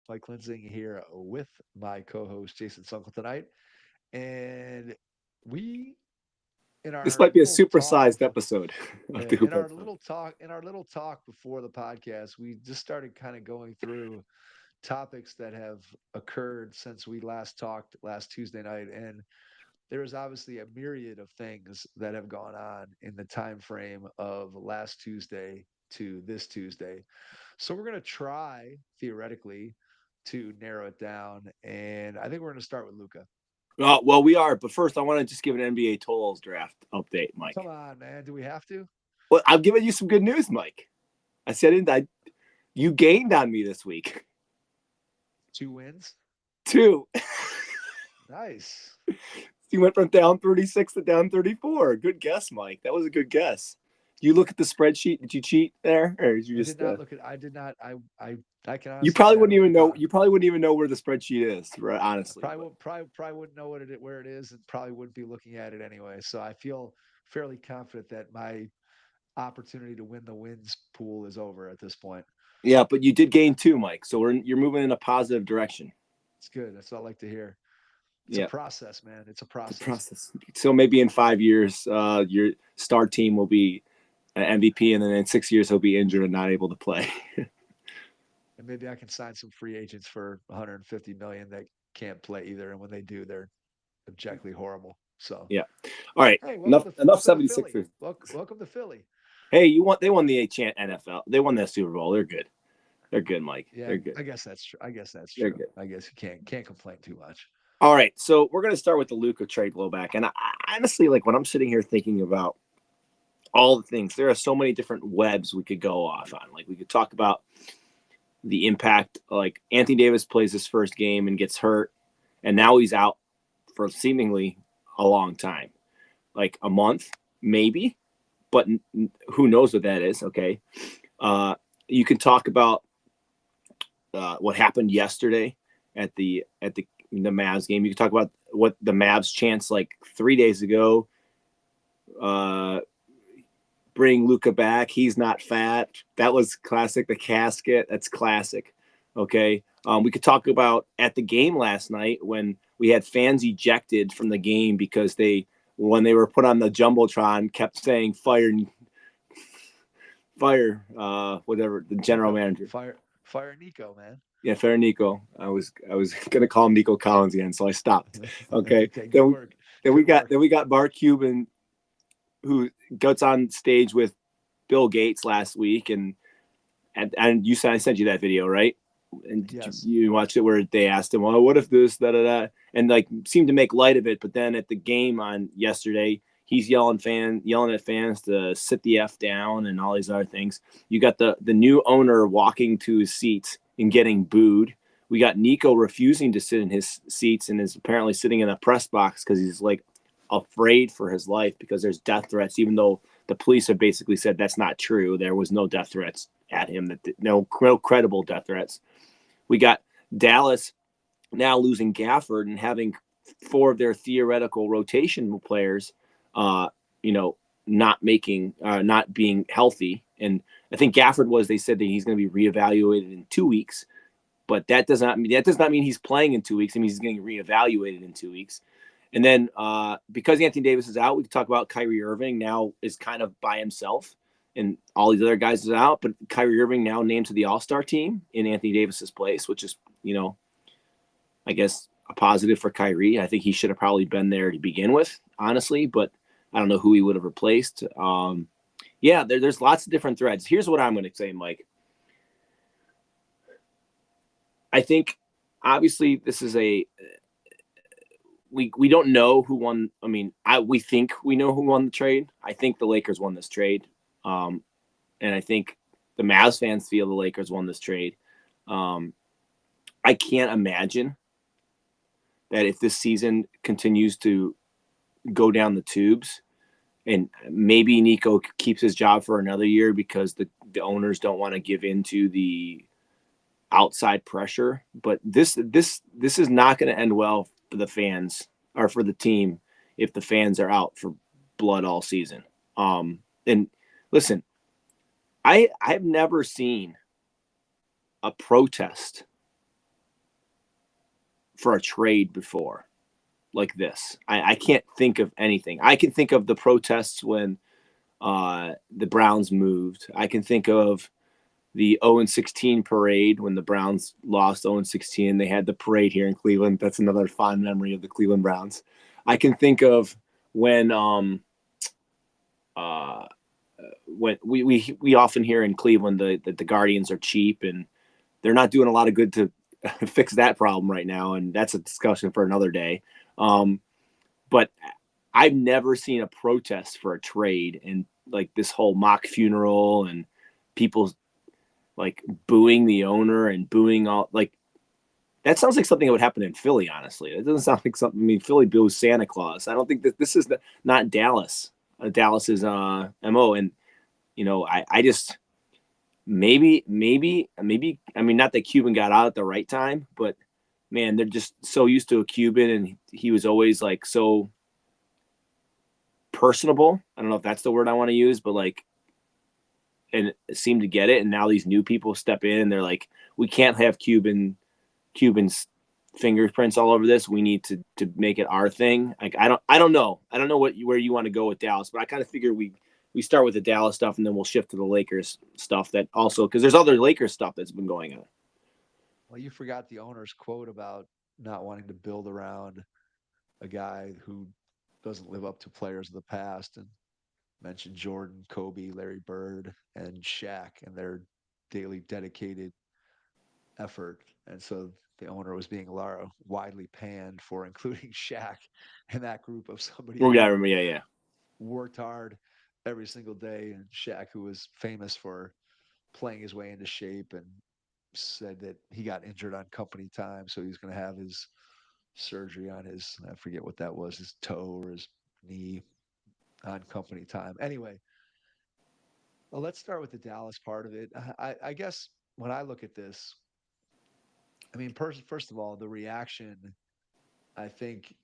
Mike Linsing here with my co-host Jason Sunkel tonight, and we in This our might be a little talk supersized before episode of the Hoop Episode. in our little talk before the podcast, we just started kind of going through topics that have occurred since we last talked last Tuesday night, and there is obviously a myriad of things that have gone on in the time frame of last Tuesday to this Tuesday. So we're going to try theoretically to narrow it down, and I think we're going to start with Luca. Well, we are, but first I want to just give an NBA totals draft update, Come Mike. on, man. Do we have to? Well, I'm giving you some good news, Mike. I said it. You gained on me this week. 2 wins. Two. Nice. You went from down 36 to down 34. Good guess, Mike. That was a good guess. You look at the spreadsheet. Did you cheat there, or did you I did just? not look at. I did not. I can You honestly probably say I wouldn't don't even think know. You probably wouldn't even know where the spreadsheet is, right? I Honestly, probably but probably wouldn't know where it is, and probably wouldn't be looking at it anyway. So I feel fairly confident that my opportunity to win the wins pool is over at this point. yeah, but you did gain two, Mike. So you're moving in a positive direction. It's good. That's what I like to hear. It's a Yeah, process, man. It's a it's a process. process. So maybe in 5 years, your star team will be an MVP, and then in 6 years he'll be injured and not able to play. And maybe I can sign some free agents for 150 million that can't play either, and when they do, they're objectively horrible. So, Yeah. All right. hey, Enough welcome to 76ers. Philly. Welcome to Philly. Hey, they won the NFL. They won that Super Bowl. They're good. They're good, Mike. Yeah, They're good. I guess that's true. I guess that's They're true. good. I guess you can't complain too much. All right. So we're gonna start with the Luka trade blowback. And honestly, like when I'm sitting here thinking about all the things, there are so many different webs we could go off on. Like we could talk about the impact. Like Anthony Davis plays his first game and gets hurt, and now he's out for seemingly a long time, like a month, maybe, but who knows what that is? Okay. You can talk about what happened yesterday at the Mavs game. You can talk about what the Mavs chance like 3 days ago. Uh, bring Luca back. He's not fat. That was classic. The casket. That's classic. Okay. We could talk about at the game last night when we had fans ejected from the game because when they were put on the jumbotron, kept saying whatever the general manager. Fire Nico, man. Yeah, fair Nico. I was gonna call him Nico Collins again, so I stopped. Okay. Okay, good work. Then we Good got work. then we got Mark Cuban who gets on stage with Bill Gates last week, and you said I sent you that video, right? And Yes. you watched it where they asked him, "Well, what if this, da da da," and like seemed to make light of it. But then at the game on yesterday, he's yelling at fans to sit the f down and all these other things. You got the new owner walking to his seats and getting booed. We got Nico refusing to sit in his seats and is apparently sitting in a press box because he's like afraid for his life because there's death threats, even though the police have basically said that's not true. There was no death threats at him, no credible death threats. We got Dallas now losing Gafford and having four of their theoretical rotation players, uh, you know, not being healthy. And I think Gafford they said that he's going to be reevaluated in 2 weeks, but that does not mean he's playing in 2 weeks. I mean, he's getting reevaluated in 2 weeks. And then because Anthony Davis is out, we can talk about Kyrie Irving now is kind of by himself, and all these other guys is out. But Kyrie Irving now named to the All Star team in Anthony Davis's place, which is I guess a positive for Kyrie. I think he should have probably been there to begin with, honestly. But I don't know who he would have replaced. Yeah, there's lots of different threads. Here's what I'm going to say, Mike. I think obviously this is we don't know who won. I mean, we think we know who won the trade. I think the Lakers won this trade, and I think the Mavs fans feel the Lakers won this trade. I can't imagine that if this season continues to go down the tubes, and maybe Nico keeps his job for another year because the owners don't want to give in to the outside pressure. But this is not going to end well for the fans or for the team if the fans are out for blood all season. And listen, I've never seen a protest for a trade before like this. I can't think of anything. I can think of the protests when the Browns moved. I can think of the 0-16 parade when the Browns lost 0-16. They had the parade here in Cleveland. That's another fond memory of the Cleveland Browns. I can think of when we often hear in Cleveland that the Guardians are cheap, and they're not doing a lot of good to fix that problem right now, and that's a discussion for another day. But I've never seen a protest for a trade, and like this whole mock funeral and people like booing the owner and booing all, like, that sounds like something that would happen in Philly, honestly. It doesn't sound like something. I mean, Philly boos Santa Claus. I don't think that this is not Dallas. Dallas's MO. And, I just maybe, I mean, not that Cuban got out at the right time, but man, they're just so used to a Cuban, and he was always like so personable. I don't know if that's the word I want to use, but like, and seem to get it. And now these new people step in and they're like, we can't have Cuban's fingerprints all over this. We need to make it our thing. Like, I don't know where you want to go with Dallas, but I kind of figure we start with the Dallas stuff and then we'll shift to the Lakers stuff, that also, because there's other Lakers stuff that's been going on. Well, you forgot the owner's quote about not wanting to build around a guy who doesn't live up to players of the past, and mentioned Jordan, Kobe, Larry Bird, and Shaq and their daily dedicated effort. And so the owner was being widely panned for including Shaq in that group of somebody Oh, who yeah, I remember. Yeah. worked hard every single day. And Shaq, who was famous for playing his way into shape, and said that he got injured on company time, so he's going to have his surgery on his, I forget what that was, his toe or his knee on company time. Anyway, well, let's start with the Dallas part of it. I guess when I look at this, I mean, first of all, the reaction, I think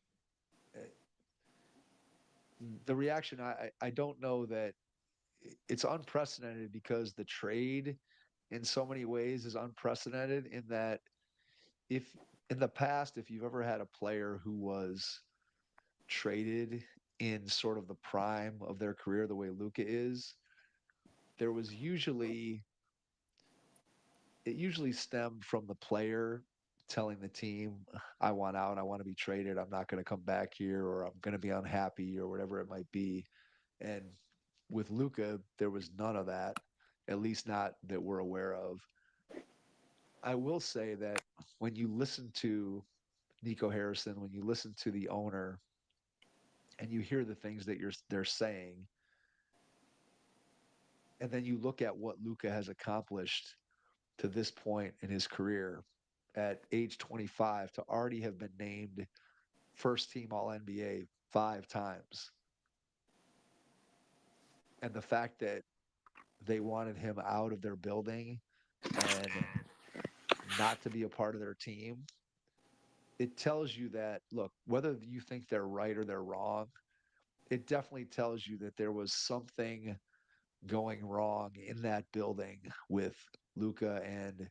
uh, the reaction, I don't know that it's unprecedented, because the trade in so many ways is unprecedented in that, if in the past, if you've ever had a player who was traded in sort of the prime of their career, the way Luka is, there was usually it usually stemmed from the player telling the team, I want out, I want to be traded, I'm not going to come back here, or I'm going to be unhappy, or whatever it might be. And with Luka, there was none of that, at least not that we're aware of. I will say that when you listen to Nico Harrison, when you listen to the owner, and you hear the things that they're saying, and then you look at what Luka has accomplished to this point in his career at age 25, to already have been named first team All NBA 5 times. And the fact that they wanted him out of their building and not to be a part of their team, it tells you that, look, whether you think they're right or they're wrong, it definitely tells you that there was something going wrong in that building with Luka and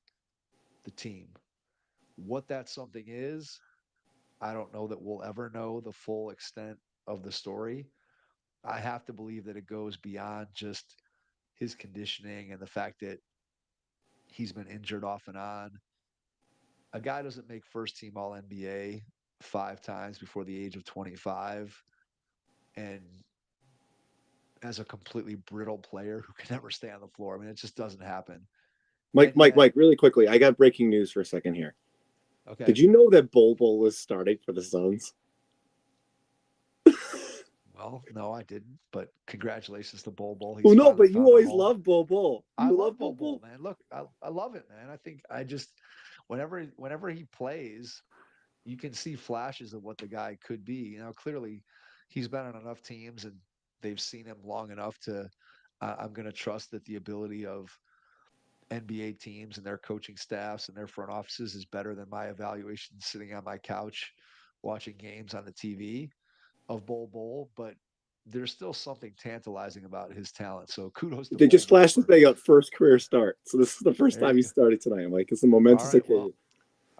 the team. What that something is, I don't know that we'll ever know the full extent of the story. I have to believe that it goes beyond just his conditioning and the fact that he's been injured off and on. A guy doesn't make first team All NBA 5 times before the age of 25 and as a completely brittle player who can never stay on the floor. I mean, it just doesn't happen. Mike, really quickly, I got breaking news for a second here. Okay. Did you know that Bol Bol was starting for the Suns? Well, no, I didn't. But congratulations to Bol Bol. Well, no, but you always love Bol Bol. I love Bol Bol, man. Look, I love it, man. I think I just whenever he plays, you can see flashes of what the guy could be. You know, clearly he's been on enough teams and they've seen him long enough to. I'm going to trust that the ability of NBA teams and their coaching staffs and their front offices is better than my evaluation sitting on my couch watching games on the TV of Bol Bol, but there's still something tantalizing about his talent. So kudos to They Bol just Bol flashed the thing up, first career start. So this is the first time he go. started tonight, Mike. It's a momentous occasion.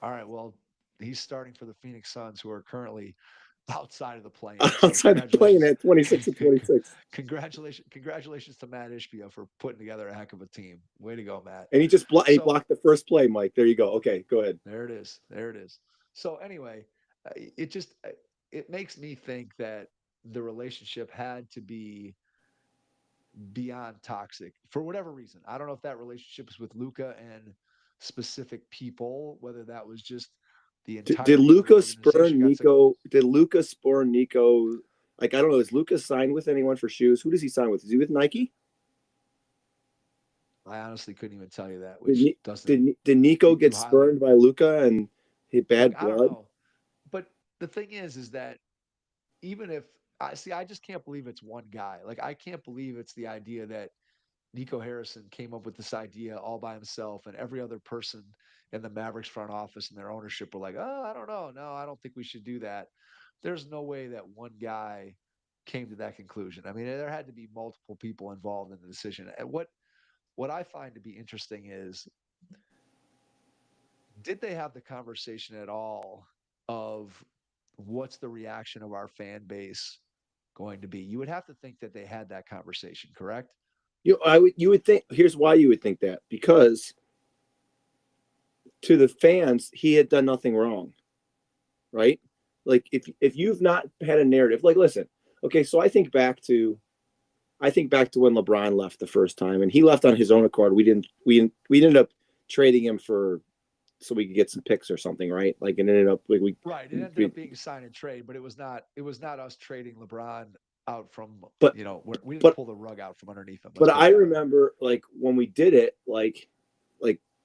All right. Well, he's starting for the Phoenix Suns, who are currently outside of the play-in. So Outside the playing congratulations, at 26 and 26. congratulations to Matt Ishbia for putting together a heck of a team. Way to go, Matt. And he just he So blocked the first play, Mike. There you go. Okay, go ahead. there it is. There it is. So anyway, it just it makes me think that the relationship had to be beyond toxic for whatever reason. I don't know if that relationship was with Luca and specific people, whether that was just the Did entirety of the Luca organization spurn got to. Nico? Did Luca spurn Nico? Like, I don't know. Is Luca signed with anyone for shoes? Who does he sign with? Is he with Nike? I honestly couldn't even tell you that, Did which doesn't did Nico speak too get highly. spurned by Luca and hit Look, bad I don't blood? know, but the thing is that even if I see, I just can't believe it's one guy. Like I can't believe it's the idea that Nico Harrison came up with this idea all by himself, and every other person in the Mavericks front office and their ownership were like, "Oh, I don't know. No, I don't think we should do that." There's no way that one guy came to that conclusion. I mean, there had to be multiple people involved in the decision. And what I find to be interesting is, did they have the conversation at all of what's the reaction of our fan base going to be? You would have to think that they had that conversation, correct? You would think. Here's why you would think that, because to the fans, he had done nothing wrong, right? Like if you've not had a narrative, like listen, okay, so I think back to when LeBron left the first time, and he left on his own accord. We ended up trading him for so we could get some picks or something, right? Like it ended up like Right. It ended we up being a sign and trade, but it was not us trading LeBron out from, but we didn't but pull the rug out from underneath him. Let's but put it I that way. remember like when we did it, like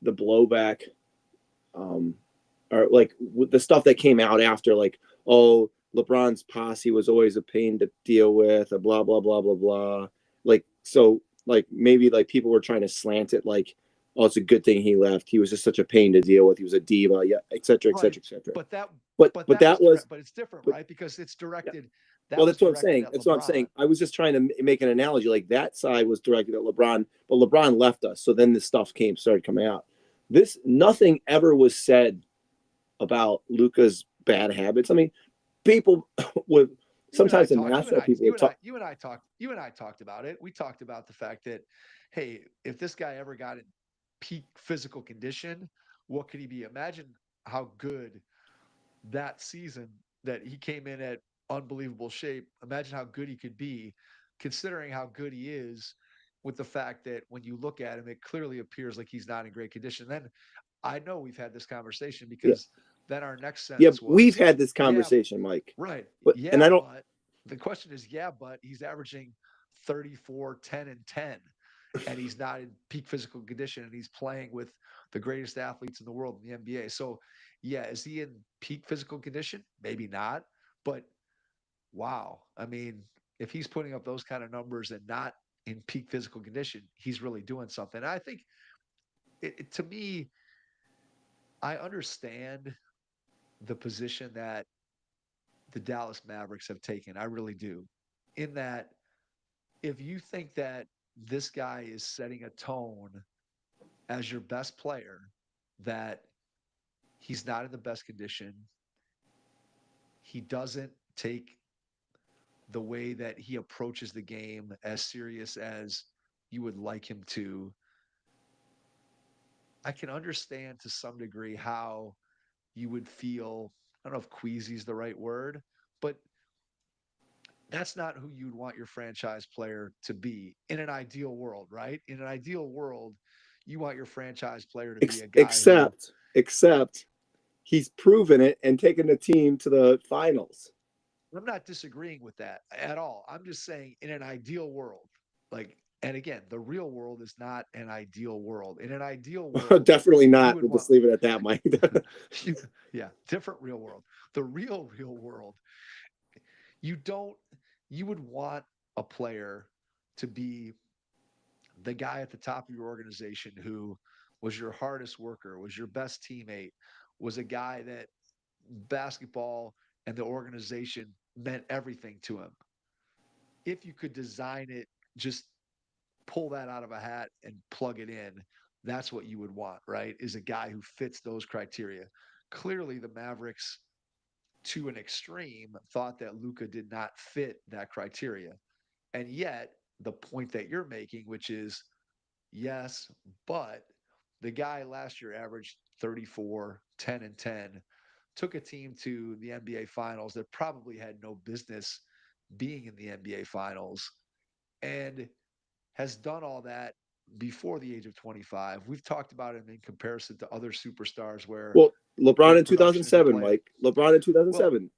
the blowback, um, or like the stuff that came out after, like, oh, LeBron's posse was always a pain to deal with, or blah blah blah blah blah. Like so, like maybe like people were trying to slant it, like, oh, it's a good thing he left. He was just such a pain to deal with. He was a diva, yeah, et cetera, et Right. cetera, et cetera. But that But that was, but it's different, but right? Because it's yeah. directed Well, that was that's what I'm directed saying. at That's what I'm LeBron. saying. I was just trying to make an analogy. Like that side was directed at LeBron, but LeBron left us. So then this stuff started coming out. Nothing ever was said about Luca's bad habits. I mean, people would You and I sometimes the talked. national people would talk. You and I talked about it. We talked about the fact that, hey, if this guy ever got in peak physical condition, what could he be? Imagine how good that season that he came in at unbelievable shape. Imagine how good he could be, considering how good he is. With the fact that when you look at him, it clearly appears like he's not in great condition. Then I know we've had this conversation Yeah, because then our next yeah. sentence We've was, had this yeah, conversation, Mike. right. And Yeah, I don't. but the question is, yeah, but he's averaging 34, 10, and 10, and he's not in peak physical condition, and he's playing with the greatest athletes in the world in the NBA. So, yeah, is he in peak physical condition? Maybe not, but wow. I mean, if he's putting up those kind of numbers and not in peak physical condition, he's really doing something. And I think to me, I understand the position that the Dallas Mavericks have taken. I really do. In that, if you think that this guy is setting a tone as your best player, that he's not in the best condition, he doesn't take the way that he approaches the game as serious as you would like him to, I can understand to some degree how you would feel. I don't know if queasy is the right word, but that's not who you'd want your franchise player to be in an ideal world, right? In an ideal world, you want your franchise player to be a guy who, Except he's proven it and taken the team to the finals. I'm not disagreeing with that at all. I'm just saying in an ideal world, like, and again, the real world is not an ideal world. In an ideal world, Definitely you not. would We'll want, just leave it at that, Mike. yeah, different real world. The real world, you don't, you would want a player to be the guy at the top of your organization who was your hardest worker, was your best teammate, was a guy that basketball and the organization meant everything to him. If you could design it, just pull that out of a hat and plug it in, that's what you would want, right? Is a guy who fits those criteria. clearly the Mavericks, to an extreme, thought that Luka did not fit that criteria. And yet, the point that you're making, which is yes, but the guy last year averaged 34, 10, and 10, took a team to the NBA Finals that probably had no business being in the NBA Finals, and has done all that before the age of 25. We've talked about him in comparison to other superstars where Well, their LeBron in production as a 2007, player, Mike. LeBron in well, 2007.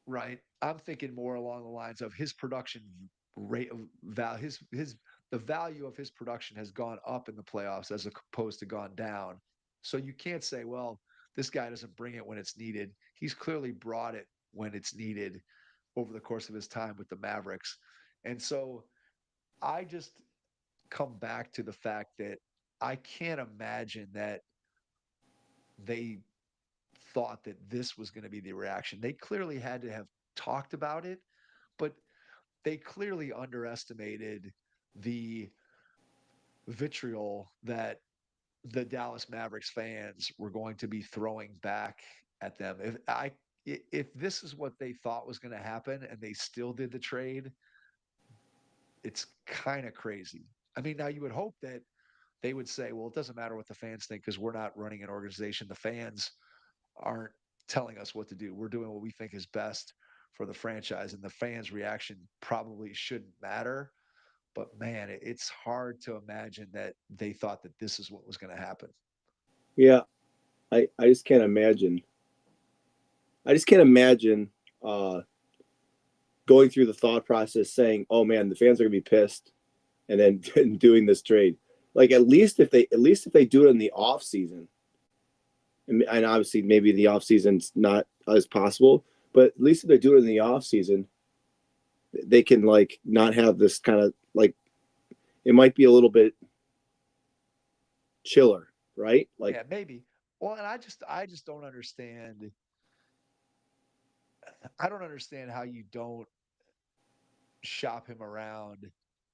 right. I'm thinking more along the lines of his production rate of value. His the value of his production has gone up in the playoffs as opposed to gone down. So you can't say, well, this guy doesn't bring it when it's needed. He's clearly brought it when it's needed over the course of his time with the Mavericks. And so I just come back to the fact that I can't imagine that they thought that this was going to be the reaction. They clearly had to have talked about it, but they clearly underestimated the vitriol that the Dallas Mavericks fans were going to be throwing back at them. If this is what they thought was going to happen and they still did the trade, it's kind of crazy. I mean, now you would hope that they would say, well, it doesn't matter what the fans think because we're not running an organization. The fans aren't telling us what to do. We're doing what we think is best for the franchise, and the fans' reaction probably shouldn't matter. But man, it's hard to imagine that they thought that this is what was going to happen. Yeah, I just can't imagine. I just can't imagine uh, going through the thought process saying, "Oh man, the fans are gonna be pissed," and then doing this trade. Like at least if they do it in the off season, and obviously maybe the off season's not as possible, but at least if they do it in the off season, they can like not have this kind of like it might be a little bit chiller, right? Like Yeah, maybe. Well, and I just don't understand. I don't understand how you don't shop him around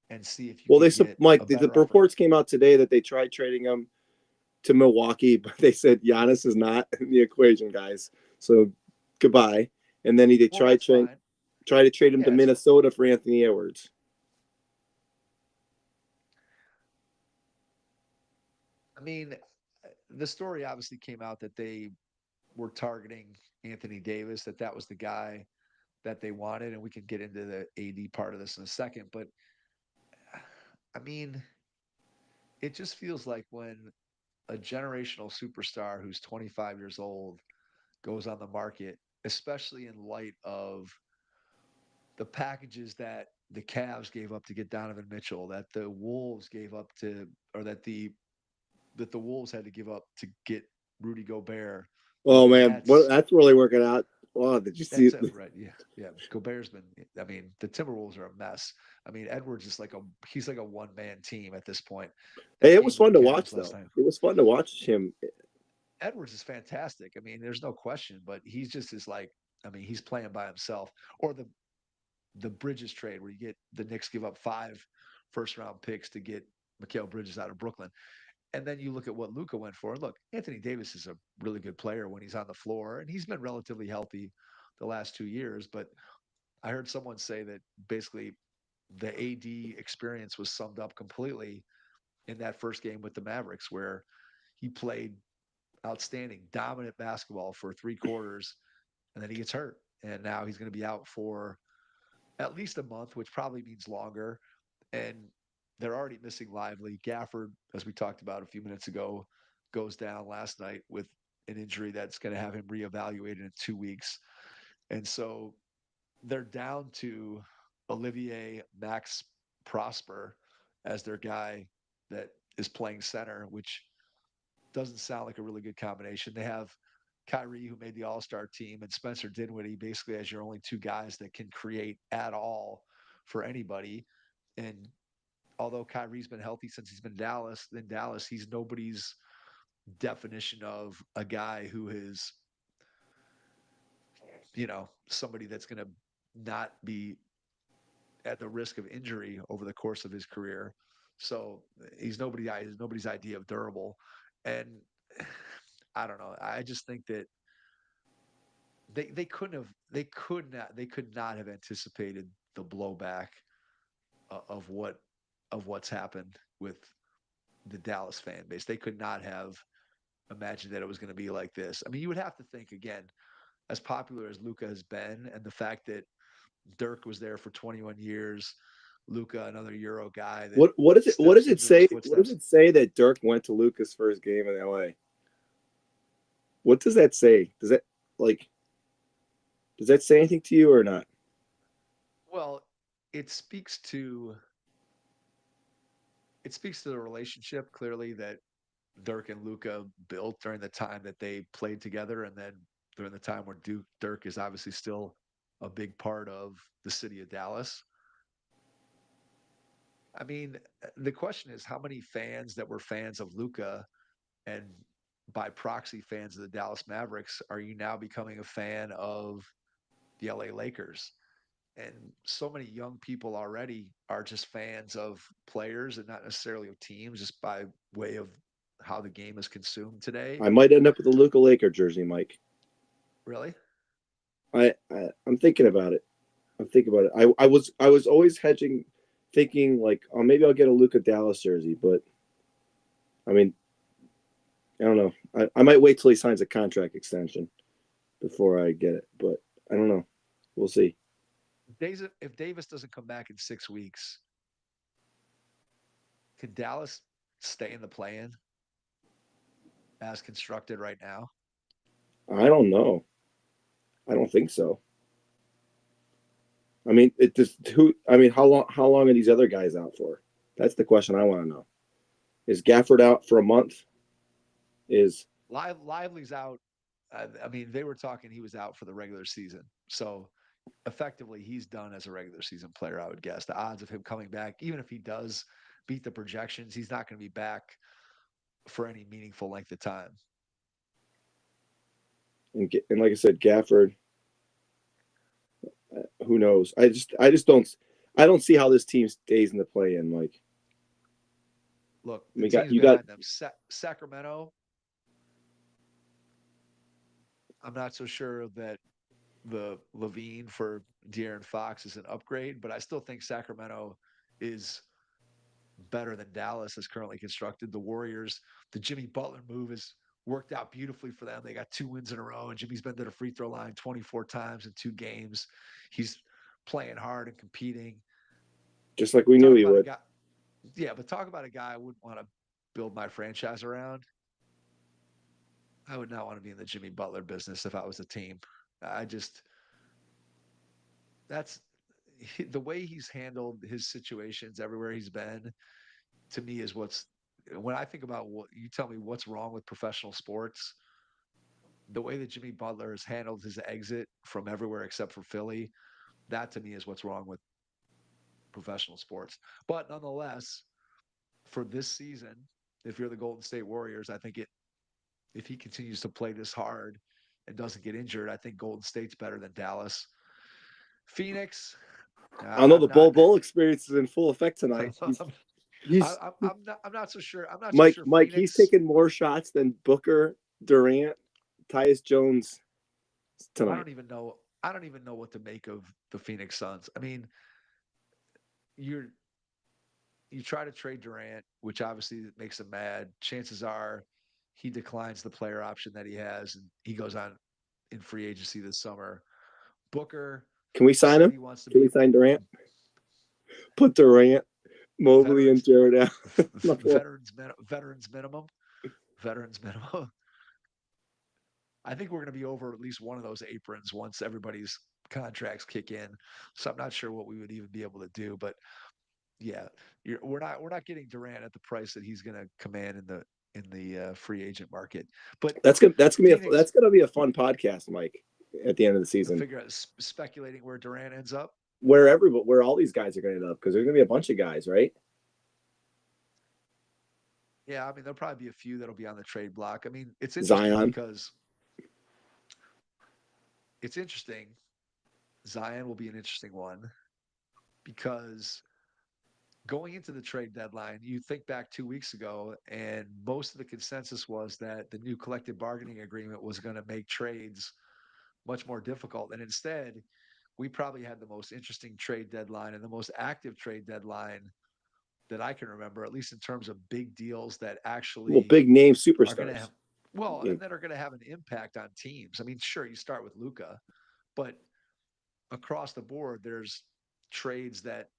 and see if you well, can get a Mike, the better offer. reports came out today that they tried trading him to Milwaukee, but they said Giannis is not in the equation, guys. So goodbye. And then they Well, that's fine. try to trade him to Yeah, it's Minnesota for Anthony Edwards. I mean, the story obviously came out that they were targeting Anthony Davis, that was the guy that they wanted, and we can get into the AD part of this in a second. But I mean, it just feels like when a generational superstar who's 25 years old goes on the market, especially in light of the packages that the Cavs gave up to get Donovan Mitchell, that the Wolves gave up to, or that the Wolves had to give up to get Rudy Gobert, or Oh the man, what Nets. that's really working out. Oh, did you see? That's it, right? Yeah, yeah. Gobert's been. I mean, the Timberwolves are a mess. I mean, Edwards is he's like a one man team at this point. Hey, That it game was with the fun to Cavs watch last though. night. It was fun to watch him. Edwards is fantastic. I mean, there's no question, but he's just is like. I mean, he's playing by himself. Or the Bridges trade where you get the Knicks give up 5 first-round picks to get Mikal Bridges out of Brooklyn. And then you look at what Luka went for. And look, Anthony Davis is a really good player when he's on the floor, and he's been relatively healthy the last 2 years. But I heard someone say that basically the AD experience was summed up completely in that first game with the Mavericks, where he played outstanding, dominant basketball for 3 quarters, and then he gets hurt. And now he's going to be out for at least a month, which probably means longer. And they're already missing Lively. Gafford, as we talked about a few minutes ago, goes down last night with an injury that's going to have him reevaluated in 2 weeks. And so they're down to Olivier Max Prosper as their guy that is playing center, which doesn't sound like a really good combination. They have Kyrie, who made the All Star team, and Spencer Dinwiddie, basically as your only two guys that can create at all for anybody. And although Kyrie's been healthy since he's been in Dallas, he's nobody's definition of a guy who is, somebody that's going to not be at the risk of injury over the course of his career. So he's nobody's idea of durable. And I don't know. I just think that they could not have anticipated the blowback of what's happened with the Dallas fan base. They could not have imagined that it was going to be like this. I mean, you would have to think again, as popular as Luca has been, and the fact that Dirk was there for 21 years, Luca, another Euro guy that What steps does it into those say? What does footsteps. it say that Dirk went to Lucas for his game in LA? What does that say? Like does that say anything to you or not? Well, it speaks to the relationship clearly that Dirk and Luca built during the time that they played together, and then during the time where Dirk is obviously still a big part of the city of Dallas. I mean, the question is how many fans that were fans of Luca and by proxy fans of the Dallas Mavericks are you now becoming a fan of the LA Lakers? And so many young people already are just fans of players and not necessarily of teams, just by way of how the game is consumed today. I might end up with a Luca Laker jersey, Mike. Really? I'm thinking about it. I'm thinking about it. I was always hedging, thinking like, oh, maybe I'll get a Luca Dallas jersey, but I mean, I don't know. I might wait till he signs a contract extension before I get it, but I don't know. We'll see. If Davis doesn't come back in 6 weeks, can Dallas stay in the play-in as constructed right now? I don't know. I don't think so. I mean, it just who. I mean, how long are these other guys out for? That's the question I want to know. Is Gafford out for a month? Is Lively's out. I mean, they were talking he was out for the regular season. So effectively, he's done as a regular season player, I would guess. The odds of him coming back, even if he does beat the projections, he's not going to be back for any meaningful length of time. and like I said, Gafford. Who knows? I don't see how this team stays in the play in. Like Look, the we got teams you got behind them, Sacramento. I'm not so sure that the Levine for De'Aaron Fox is an upgrade, but I still think Sacramento is better than Dallas is currently constructed. The Warriors, the Jimmy Butler move has worked out beautifully for them. They got 2 wins in a row, and Jimmy's been to the free throw line 24 times in 2 games. He's playing hard and competing. just like we knew Talk he about a would. guy, yeah, but talk about a guy I wouldn't want to build my franchise around. I would not want to be in the Jimmy Butler business if I was a team. I just that's the way he's handled his situations everywhere he's been. To me, is what's when I think about what you tell me what's wrong with professional sports. The way that Jimmy Butler has handled his exit from everywhere except for Philly, that to me is what's wrong with professional sports. But nonetheless, for this season, if you're the Golden State Warriors, I think it if he continues to play this hard and doesn't get injured, I think Golden State's better than Dallas. Phoenix, I know I'm the not. Bull experience is in full effect tonight. He's I'm not so sure. I'm not so Mike. sure. Mike. He's Phoenix. taking more shots than Booker, Durant, Tyus Jones I tonight. don't even know. I don't even know what to make of the Phoenix Suns. I mean, you're you try to trade Durant, which obviously makes him mad. Chances are he declines the player option that he has, and he goes on in free agency this summer. Booker Can we sign said him? he wants to Can we be sign Durant? Put Durant, Mobley, and veterans Jared out. veterans minimum. Veterans minimum. I think we're going to be over at least one of those aprons once everybody's contracts kick in. So I'm not sure what we would even be able to do, but yeah, we're not getting Durant at the price that he's going to command in the free agent market. But Phoenix, That's gonna be a fun podcast, Mike. At the end of the to season, figure out speculating where Durant ends up. where all these guys are going to end up, because there's gonna be a bunch of guys, right? Yeah, I mean there'll probably be a few that'll be on the trade block. I mean it's interesting Zion. because it's interesting. Zion will be an interesting one because going into the trade deadline, you think back 2 weeks ago, and most of the consensus was that the new collective bargaining agreement was going to make trades much more difficult. And instead, we probably had the most interesting trade deadline and the most active trade deadline that I can remember, at least in terms of big deals that Well, actually big name are going to superstars. have, well, Yeah. and that are going to have an impact on teams. I mean, sure, you start with Luca, but across the board, there's trades that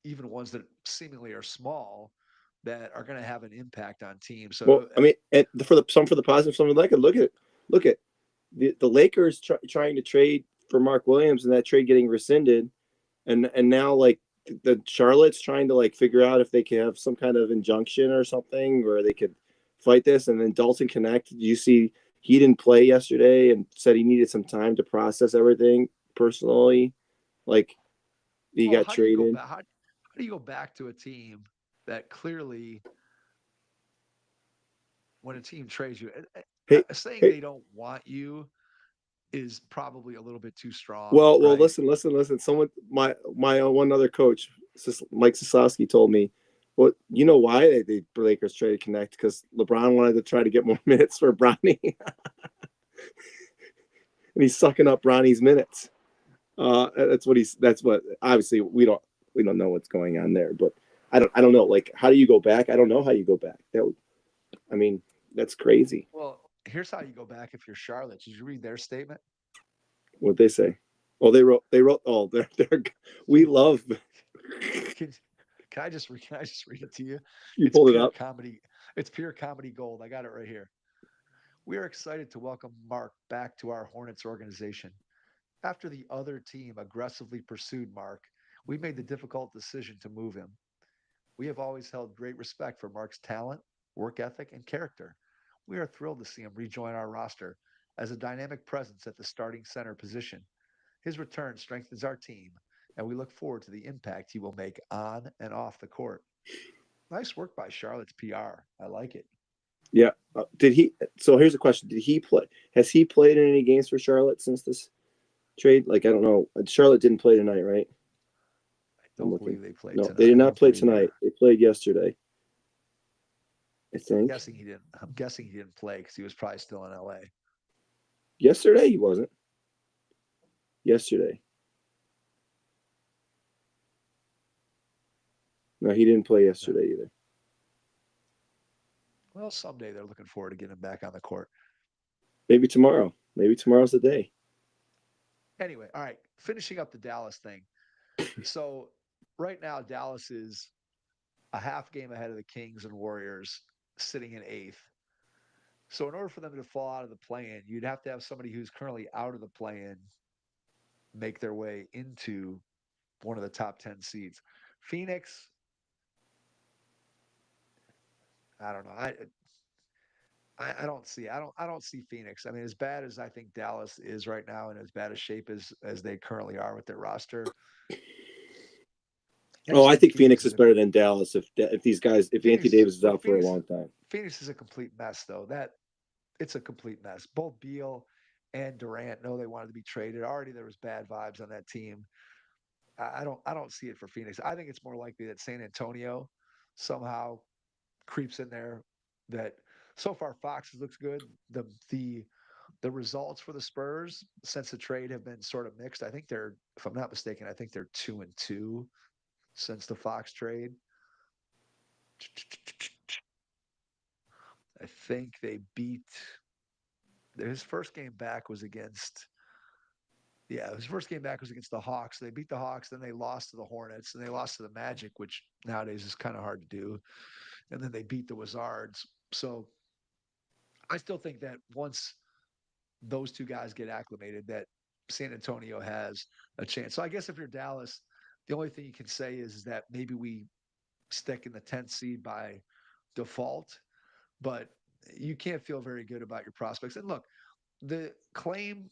even ones that seemingly are small that are going to have an impact on teams. Well, So, I mean, and for the positive, some of the negative. Look at the Lakers trying to trade for Mark Williams and that trade getting rescinded, and now like the Charlotte's trying to like figure out if they can have some kind of injunction or something, or they could fight this. And then Dalton Connect, you see, he didn't play yesterday and said he needed some time to process everything personally. Like he well, got how do you go traded. back? How do you go back to a team that clearly, when a team trades you, Hey, saying hey. they don't want you is probably a little bit too strong, Well, right? listen. Someone, my one other coach, Mike Sosowski, told me, well, you know why the Lakers traded Connect, because LeBron wanted to try to get more minutes for Bronny, and he's sucking up Bronny's minutes. That's what. Obviously, we don't know what's going on there, but I don't know. Like, how do you go back? I don't know how you go back. I mean, that's crazy. Well, here's how you go back if you're Charlotte. Did you read their statement? What they say. Oh, they wrote. Oh, they're we Can, love. can, can I just read it to you? You It's pulled it pure up. comedy. It's pure comedy gold. I got it right here. We are excited to welcome Mark back to our Hornets organization. After the other team aggressively pursued Mark, we made the difficult decision to move him. We have always held great respect for Mark's talent, work ethic, and character. We are thrilled to see him rejoin our roster as a dynamic presence at the starting center position. His return strengthens our team, and we look forward to the impact he will make on and off the court. Nice work by Charlotte's PR. I like it. Yeah. Did he? So here's a question: did he play? Has he played in any games for Charlotte since this trade? Like, I don't know. Charlotte didn't play tonight, right? I I'm don't looking. believe they played No, they tonight. did I not don't play believe they. tonight. They played yesterday, I I'm think. guessing he didn't. I'm guessing he didn't play because he was probably still in LA. Yesterday he wasn't. Yesterday, no, he didn't play Yeah. yesterday either. Well, someday they're looking forward to getting him back on the court. Maybe tomorrow. Maybe tomorrow's the day. Anyway, all right. Finishing up the Dallas thing. So right now, Dallas is a half game ahead of the Kings and Warriors, sitting in eighth. So in order for them to fall out of the play-in, you'd have to have somebody who's currently out of the play-in make their way into one of the top 10 seeds. Phoenix, I don't know. I don't see Phoenix. I mean, as bad as I think Dallas is right now, and as bad a shape as they currently are with their roster, I Oh, just I think think Phoenix is better than Dallas if these guys if Anthony Phoenix Davis is out for a Phoenix long time. Phoenix is a complete mess though. That it's a complete mess. Both Beal and Durant know they wanted to be traded. Already there was bad vibes on that team. I don't see it for Phoenix. I think it's more likely that San Antonio somehow creeps in there. That so far Fox looks good. The results for the Spurs since the trade have been sort of mixed. I think they're, if I'm not mistaken, I think they're 2-2 since the Fox trade. I think they beat his first game back was against, yeah, his first game back was against the Hawks. They beat the Hawks, then they lost to the Hornets, and they lost to the Magic, which nowadays is kind of hard to do. And then they beat the Wizards. So I still think that once those two guys get acclimated, that San Antonio has a chance. So I guess if you're Dallas, the only thing you can say is that maybe we stick in the 10th seed by default, but you can't feel very good about your prospects. And look, the claim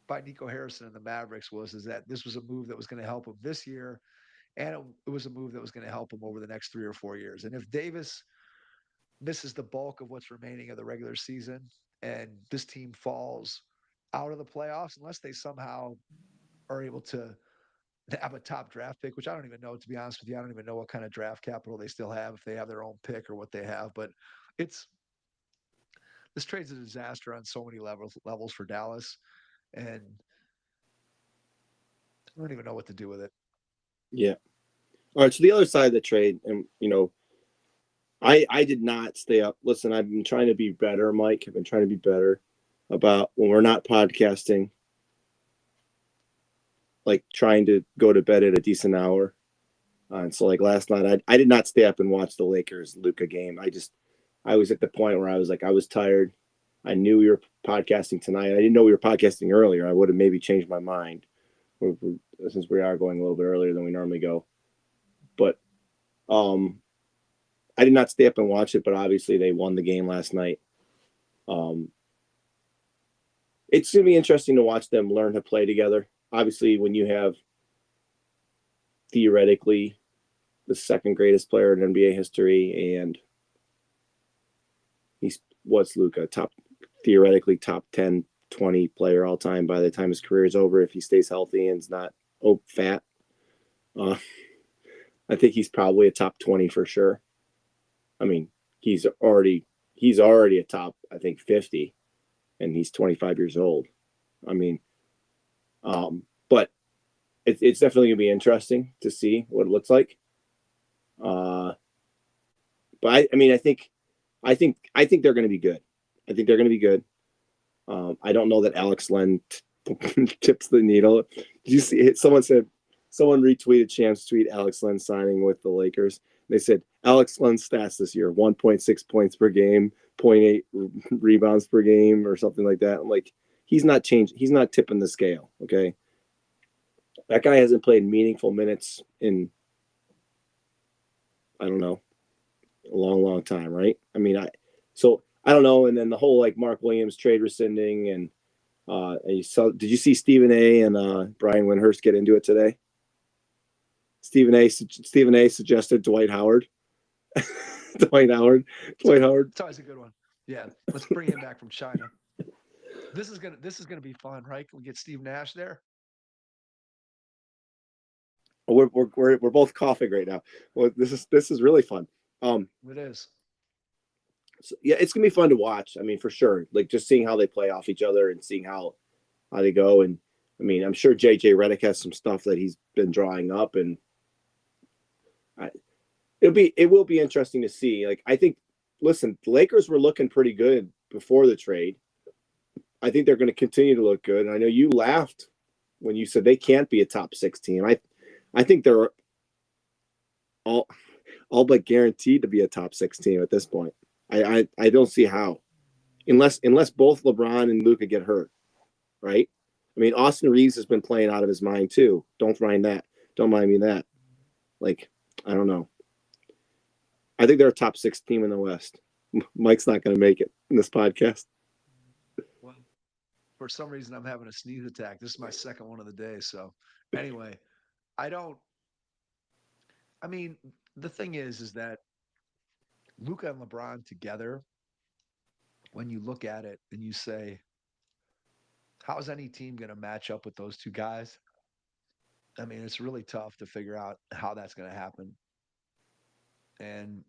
by Nico Harrison and the Mavericks is that this was a move that was going to help him this year, and it was a move that was going to help him over the next 3 or 4 years. And if Davis misses the bulk of what's remaining of the regular season, and this team falls out of the playoffs, unless they somehow are able to have a top draft pick, which I don't even know, to be honest with you. I don't even know what kind of draft capital they still have, if they have their own pick or what they have. But it's this trade's a disaster on so many levels for Dallas. and I don't even know what to do with it. Yeah. All right. So the other side of the trade, and I did not stay up. Listen, I've been trying to be better, Mike. I've been trying to be better about when we're not podcasting, like trying to go to bed at a decent hour. And so like last night, I did not stay up and watch the Lakers Luka game. I was at the point where I was like, I was tired. I knew we were podcasting tonight. I didn't know we were podcasting earlier. I would have maybe changed my mind since we are going a little bit earlier than we normally go. But I did not stay up and watch it, but obviously they won the game last night. It's going to be interesting to watch them learn to play together. Obviously, when you have theoretically the second greatest player in NBA history, and what's Luka, theoretically top 10, 20 player all time by the time his career is over, if he stays healthy and is not fat. I think he's probably a top 20 for sure. I mean, he's already a top, I think, 50, and he's 25 years old. I mean, but it's definitely gonna be interesting to see what it looks like. But I mean, I think they're going to be good. I think they're going to be good. I don't know that Alex Len tips the needle. Did you see it? Someone retweeted Champ's tweet, Alex Len signing with the Lakers. They said Alex Len's stats this year: 1.6 points per game, 0.8 rebounds per game, or something like that. I'm like, he's not changing. He's not tipping the scale. Okay, that guy hasn't played meaningful minutes in, I don't know, a long time, right? I mean, I don't know. And then the whole like Mark Williams trade rescinding, and did you see Stephen A. and Brian Windhurst get into it today? Stephen A. suggested Dwight Howard. Dwight Howard. It's always a good one. Yeah, let's bring him back from China. This is gonna be fun, right? Can we get Steve Nash there? We're both coughing right now. Well, this is really fun. It is. So, yeah, it's gonna be fun to watch. I mean, for sure. Like just seeing how they play off each other and seeing how they go. And I mean, I'm sure JJ Redick has some stuff that he's been drawing up, and it will be interesting to see. Like I think, listen, the Lakers were looking pretty good before the trade. I think they're going to continue to look good. And I know you laughed when you said they can't be a top 6 team. I think they're all but guaranteed to be a top 6 team at this point. I don't see how, unless both LeBron and Luka get hurt, right? I mean, Austin Reeves has been playing out of his mind too. Don't mind me that. Like, I don't know. I think they're a top 6 team in the West. Mike's not going to make it in this podcast. Well, for some reason, I'm having a sneeze attack. This is my second one of the day. So, anyway, I mean, the thing is that Luka and LeBron together, when you look at it and you say, how is any team going to match up with those two guys? I mean, it's really tough to figure out how that's going to happen. And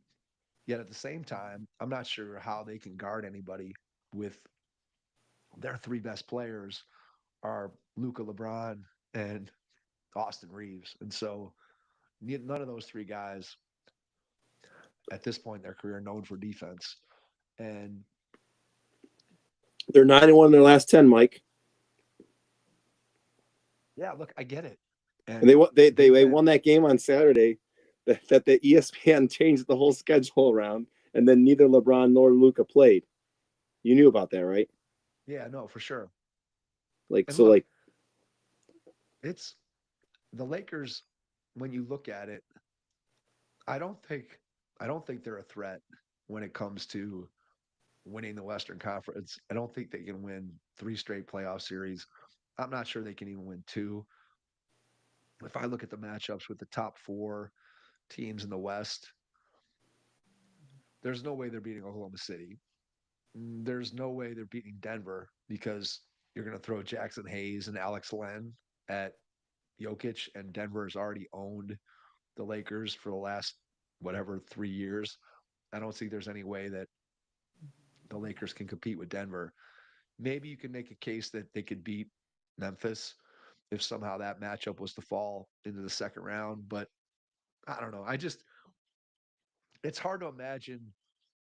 yet at the same time, I'm not sure how they can guard anybody with their three best players are Luka, LeBron, and Austin Reeves. And so none of those three guys at this point in their career are known for defense. And they're 9-1 in their last 10, Mike. Yeah, look, I get it. And they won that game on Saturday that the ESPN changed the whole schedule around, and then neither LeBron nor Luka played. You knew about that, right? Yeah, no, for sure. Like, And so look, like it's the Lakers when you look at it, I don't think they're a threat when it comes to winning the Western Conference. I don't think they can win 3 straight playoff series. I'm not sure they can even win 2. If I look at the matchups with the top 4 teams in the West, there's no way they're beating Oklahoma City. There's no way they're beating Denver because you're going to throw Jackson Hayes and Alex Len at Jokic, and Denver has already owned the Lakers for the last whatever 3 years. I don't think there's any way that the Lakers can compete with Denver. Maybe you can make a case that they could beat Memphis if somehow that matchup was to fall into the second round. But I don't know. It's hard to imagine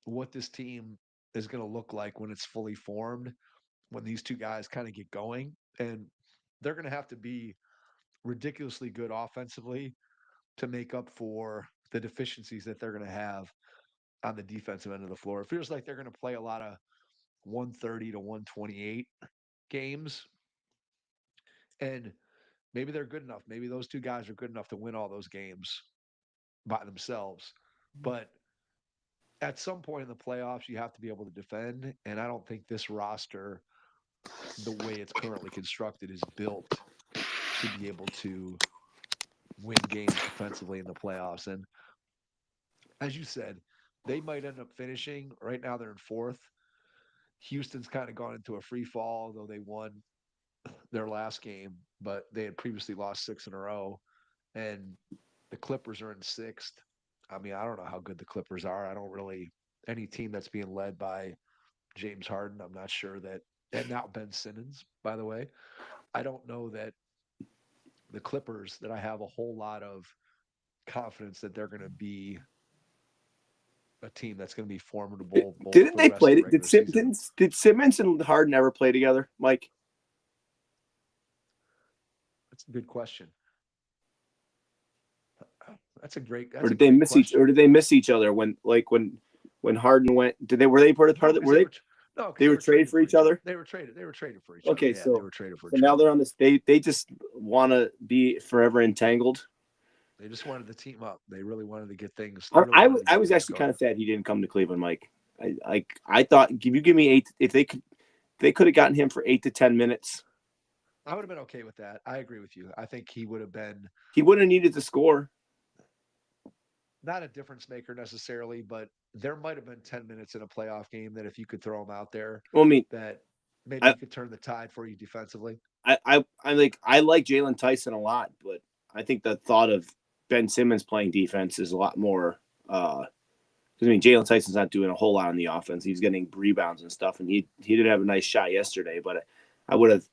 what this team is going to look like when it's fully formed, when these two guys kind of get going. And they're going to have to be ridiculously good offensively to make up for the deficiencies that they're going to have on the defensive end of the floor. It feels like they're going to play a lot of 130 to 128 games. And maybe they're good enough. Maybe those two guys are good enough to win all those games by themselves. But at some point in the playoffs, you have to be able to defend. And I don't think this roster, the way it's currently constructed, is built to be able to win games defensively in the playoffs. And as you said, they might end up finishing. Right now, they're in fourth. Houston's kind of gone into a free fall, though they won their last game, but they had previously lost 6 in a row. And the Clippers are in sixth. I mean, I don't know how good the Clippers are. I don't really, any team that's being led by James Harden, I'm not sure that, and now Ben Simmons, by the way, I don't know that the Clippers, that I have a whole lot of confidence that they're going to be a team that's going to be formidable. Didn't they play? Did Simmons and Harden ever play together, Mike? That's a good question. That's a great. Or did they miss each? Or did they miss each other when Harden went? Were they part of the? Were they? No, they were traded for each other. They were traded. They were traded for each other. Okay, yeah, so they were traded for each now other. they're on this. They just want to be forever entangled. They just wanted to team up. They really wanted to get things. I was actually kind of sad he didn't come to Cleveland, Mike. I thought if you give me 8, if they could have gotten him for 8 to 10 minutes. I would have been okay with that. I agree with you. I think he would have been. He wouldn't have needed to score. Not a difference maker necessarily, but there might have been 10 minutes in a playoff game that if you could throw him out there, well, I mean, that maybe he could turn the tide for you defensively. I like Jalen Tyson a lot, but I think the thought of Ben Simmons playing defense is a lot more. Because I mean, Jalen Tyson's not doing a whole lot on the offense. He's getting rebounds and stuff, and he did have a nice shot yesterday. But I would have,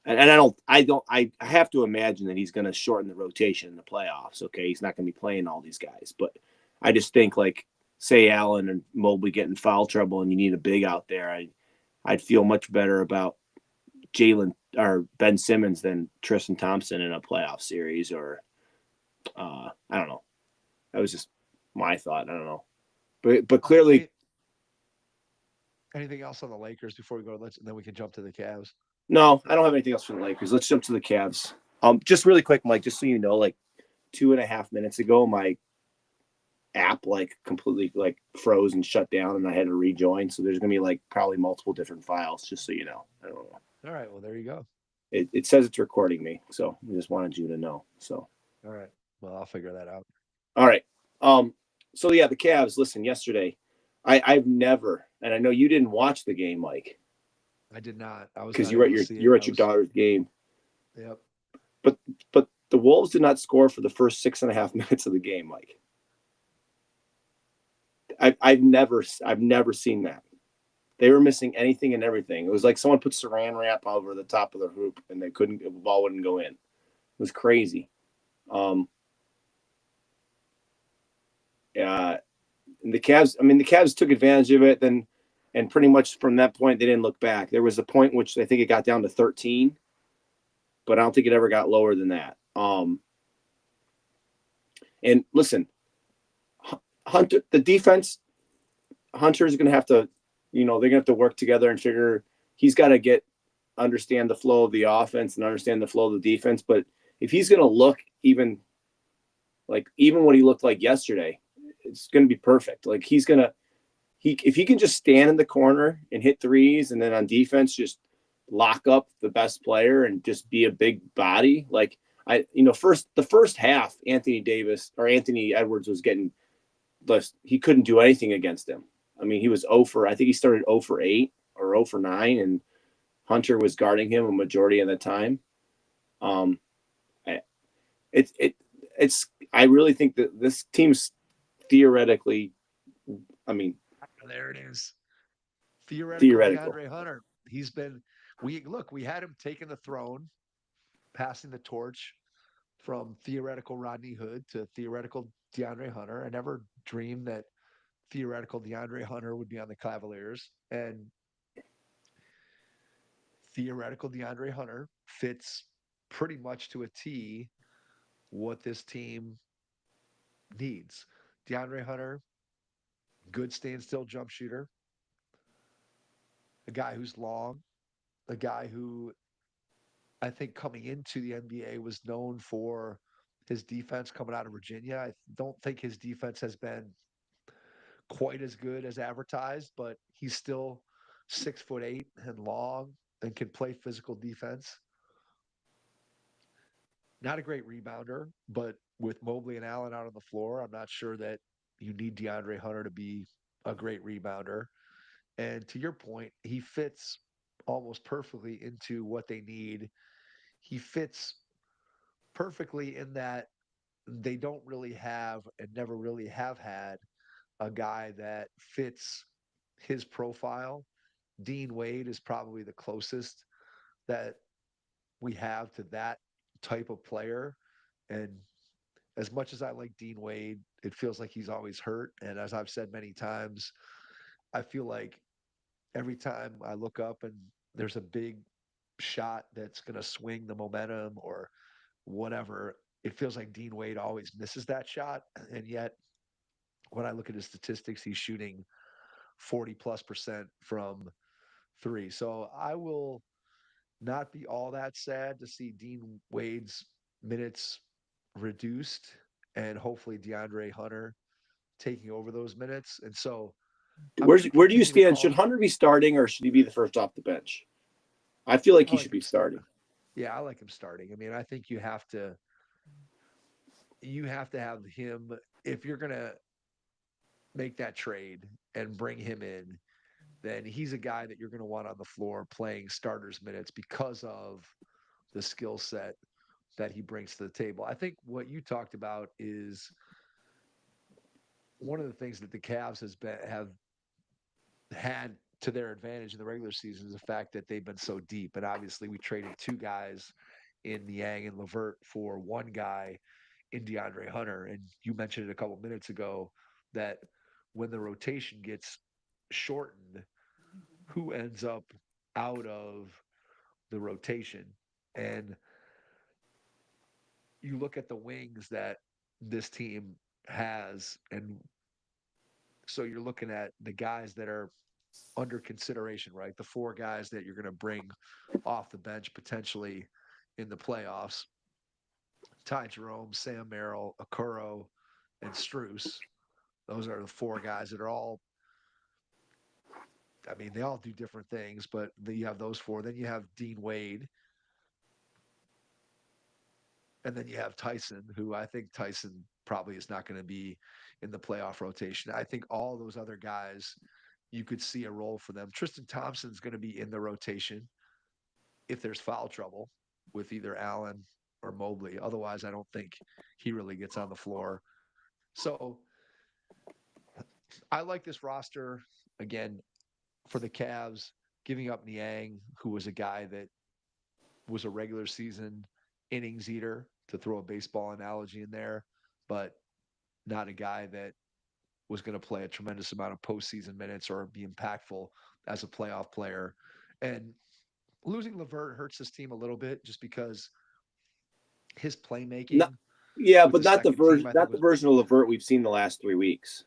I have to imagine that he's going to shorten the rotation in the playoffs. Okay, he's not going to be playing all these guys, but I just think like say Allen and Mobley get in foul trouble and you need a big out there. I'd feel much better about Jalen or Ben Simmons than Tristan Thompson in a playoff series or I don't know. That was just my thought. I don't know, but clearly. Anything else on the Lakers before we go? And then we can jump to the Cavs. No, I don't have anything else for the Lakers. Let's jump to the Cavs. Just really quick, Mike, just so you know, like 2.5 minutes ago, my app like completely like froze and shut down and I had to rejoin. So there's gonna be like probably multiple different files, just so you know. I don't know. All right. Well, there you go. It says it's recording me, so I just wanted you to know. So all right. Well, I'll figure that out. All right. So yeah, the Cavs, listen, yesterday, I've never, and I know you didn't watch the game, Mike. I did not. I was because you were at your daughter's game. Yep. But the Wolves did not score for the first 6.5 minutes of the game, Mike. I've never seen that. They were missing anything and everything. It was like someone put saran wrap over the top of the hoop and the ball wouldn't go in. It was crazy. The Cavs took advantage of it then. And pretty much from that point, they didn't look back. There was a point which I think it got down to 13, but I don't think it ever got lower than that. And listen, Hunter, the defense, Hunter's going to have to, they're going to have to work together and figure. He's got to understand the flow of the offense and understand the flow of the defense. But if he's going to look even what he looked like yesterday, it's going to be perfect. Like if he can just stand in the corner and hit threes and then on defense just lock up the best player and just be a big body. Like the first half, Anthony Edwards was getting less. He couldn't do anything against him. I mean, he was I think he started 0 for 8 or 0 for 9 and Hunter was guarding him a majority of the time. I really think that this team's theoretically, there it is. Theoretical. DeAndre Hunter. we had him taking the throne, passing the torch from theoretical Rodney Hood to theoretical DeAndre Hunter. I never dreamed that theoretical DeAndre Hunter would be on the Cavaliers, and theoretical DeAndre Hunter fits pretty much to a T what this team needs. DeAndre Hunter, good standstill jump shooter, a guy who's long, a guy who I think coming into the NBA was known for his defense coming out of Virginia. I don't think his defense has been quite as good as advertised, but he's still 6'8" and long and can play physical defense. Not a great rebounder, but with Mobley and Allen out on the floor, I'm not sure that you need DeAndre Hunter to be a great rebounder. And to your point, he fits almost perfectly into what they need. He fits perfectly in that they don't really have and never really have had a guy that fits his profile. Dean Wade is probably the closest that we have to that type of player. And as much as I like Dean Wade, it feels like he's always hurt. And as I've said many times, I feel like every time I look up and there's a big shot that's going to swing the momentum or whatever, it feels like Dean Wade always misses that shot. And yet, when I look at his statistics, he's shooting 40+% from three. So I will not be all that sad to see Dean Wade's minutes reduced and hopefully DeAndre Hunter taking over those minutes. And so where do you stand? Should Hunter be starting or should he be the first off the bench? I feel like he should be starting. Yeah, I like him starting. I mean, I think you have to have him if you're going to make that trade and bring him in, then he's a guy that you're going to want on the floor playing starters minutes because of the skill set that he brings to the table. I think what you talked about is one of the things that the Cavs have had to their advantage in the regular season is the fact that they've been so deep. And obviously we traded two guys in Niang and LeVert for one guy in DeAndre Hunter. And you mentioned it a couple minutes ago that when the rotation gets shortened, who ends up out of the rotation? And you look at the wings that this team has, and so you're looking at the guys that are under consideration, right? The four guys that you're going to bring off the bench potentially in the playoffs: Ty Jerome, Sam Merrill, Okoro, and Strus. Those are the four guys that are all, I mean, they all do different things, but you have those four. Then you have Dean Wade. And then you have Tyson, who I think Tyson probably is not going to be in the playoff rotation. I think all those other guys, you could see a role for them. Tristan Thompson's going to be in the rotation if there's foul trouble with either Allen or Mobley. Otherwise, I don't think he really gets on the floor. So I like this roster, again, for the Cavs, giving up Niang, who was a guy that was a regular season innings eater, to throw a baseball analogy in there, but not a guy that was going to play a tremendous amount of postseason minutes or be impactful as a playoff player. And losing LeVert hurts this team a little bit just because his playmaking. Yeah, but not the version of LeVert we've seen the last 3 weeks.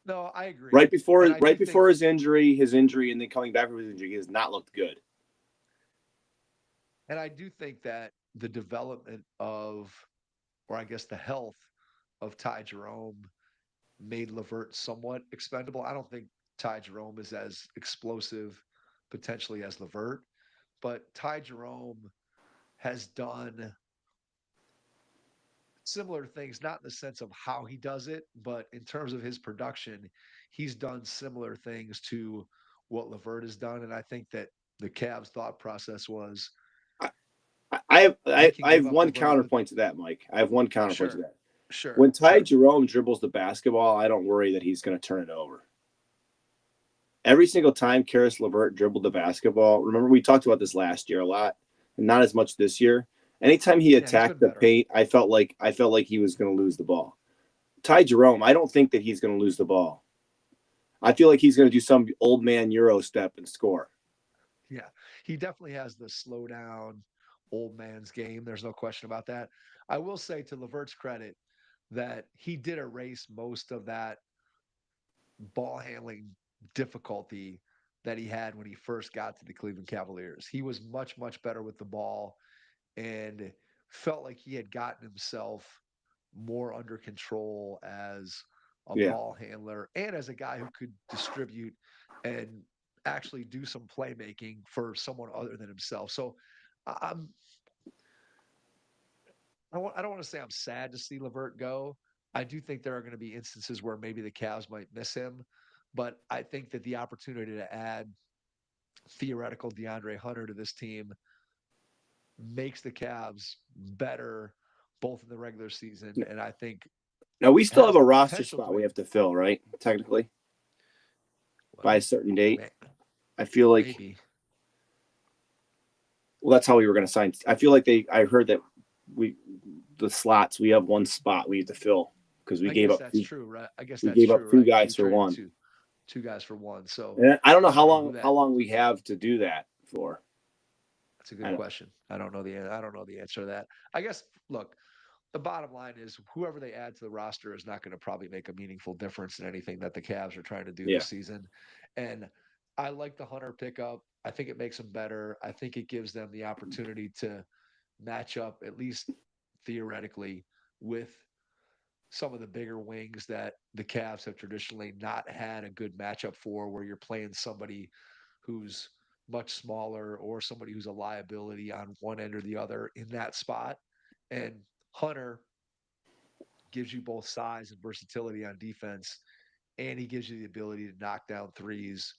No, I agree. Right before his injury, and then coming back from his injury, he has not looked good. And I do think that the development of, or I guess the health of Ty Jerome made LeVert somewhat expendable. I don't think Ty Jerome is as explosive potentially as LeVert, but Ty Jerome has done similar things, not in the sense of how he does it, but in terms of his production, he's done similar things to what LeVert has done. And I think that the Cavs' thought process was, I have one counterpoint to that, Mike. I have one counterpoint to that. Sure. When Ty Jerome dribbles the basketball, I don't worry that he's going to turn it over. every single time Karis LeVert dribbled the basketball, remember we talked about this last year a lot, and not as much this year. Anytime he Yeah, he's attacked been the better. paint, I felt like he was going to lose the ball. Ty Jerome, I don't think that he's going to lose the ball. I feel like he's going to do some old man Euro step and score. Yeah, he definitely has the slow down old man's game. There's no question about that. I will say to Levert's credit that he did erase most of that ball handling difficulty that he had when he first got to the Cleveland Cavaliers. He was much, much better with the ball and felt like he had gotten himself more under control as a Yeah. ball handler and as a guy who could distribute and actually do some playmaking for someone other than himself. So I'm I don't want to say I'm sad to see Levert go. I do think there are going to be instances where maybe the Cavs might miss him, but I think that the opportunity to add theoretical DeAndre Hunter to this team makes the Cavs better both in the regular season and I think Now we still have has a the roster potential to spot we win. have to fill, right? Technically, by a Well, certain date. man, I feel like maybe. well, that's how we were going to sign. I feel like I heard that we the slots we have one spot we have to fill because I guess that's true, right? I guess we that's gave up true, two right? Because you guys for traded one. two guys for one. So And I don't know I don't know who how that. long we have to do that for. That's a I good don't, question. I don't know the answer to that. I guess look, the bottom line is whoever they add to the roster is not going to probably make a meaningful difference in anything that the Cavs are trying to do yeah. this season. And I like the Hunter pickup. I think it makes them better. I think it gives them the opportunity to match up, at least theoretically, with some of the bigger wings that the Cavs have traditionally not had a good matchup for, where you're playing somebody who's much smaller or somebody who's a liability on one end or the other in that spot. And Hunter gives you both size and versatility on defense, and he gives you the ability to knock down threes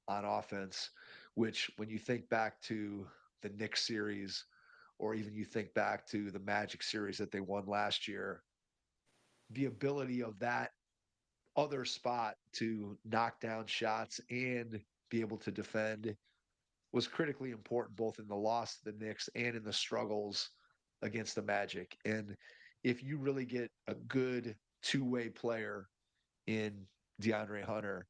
on offense, which when you think back to the Knicks series, or even you think back to the Magic series that they won last year, the ability of that other spot to knock down shots and be able to defend was critically important both in the loss to the Knicks and in the struggles against the Magic. And if you really get a good two-way player in DeAndre Hunter,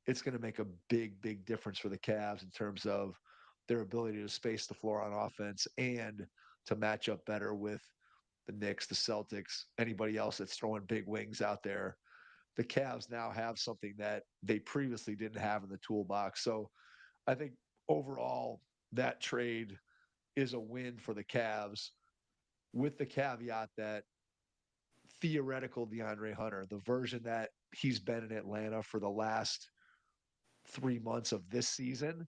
it's going to make a big, big difference for the Cavs in terms of their ability to space the floor on offense and to match up better with the Knicks, the Celtics, anybody else that's throwing big wings out there. The Cavs now have something that they previously didn't have in the toolbox. So I think overall that trade is a win for the Cavs with the caveat that theoretical DeAndre Hunter, the version that he's been in Atlanta for the last 3 months of this season,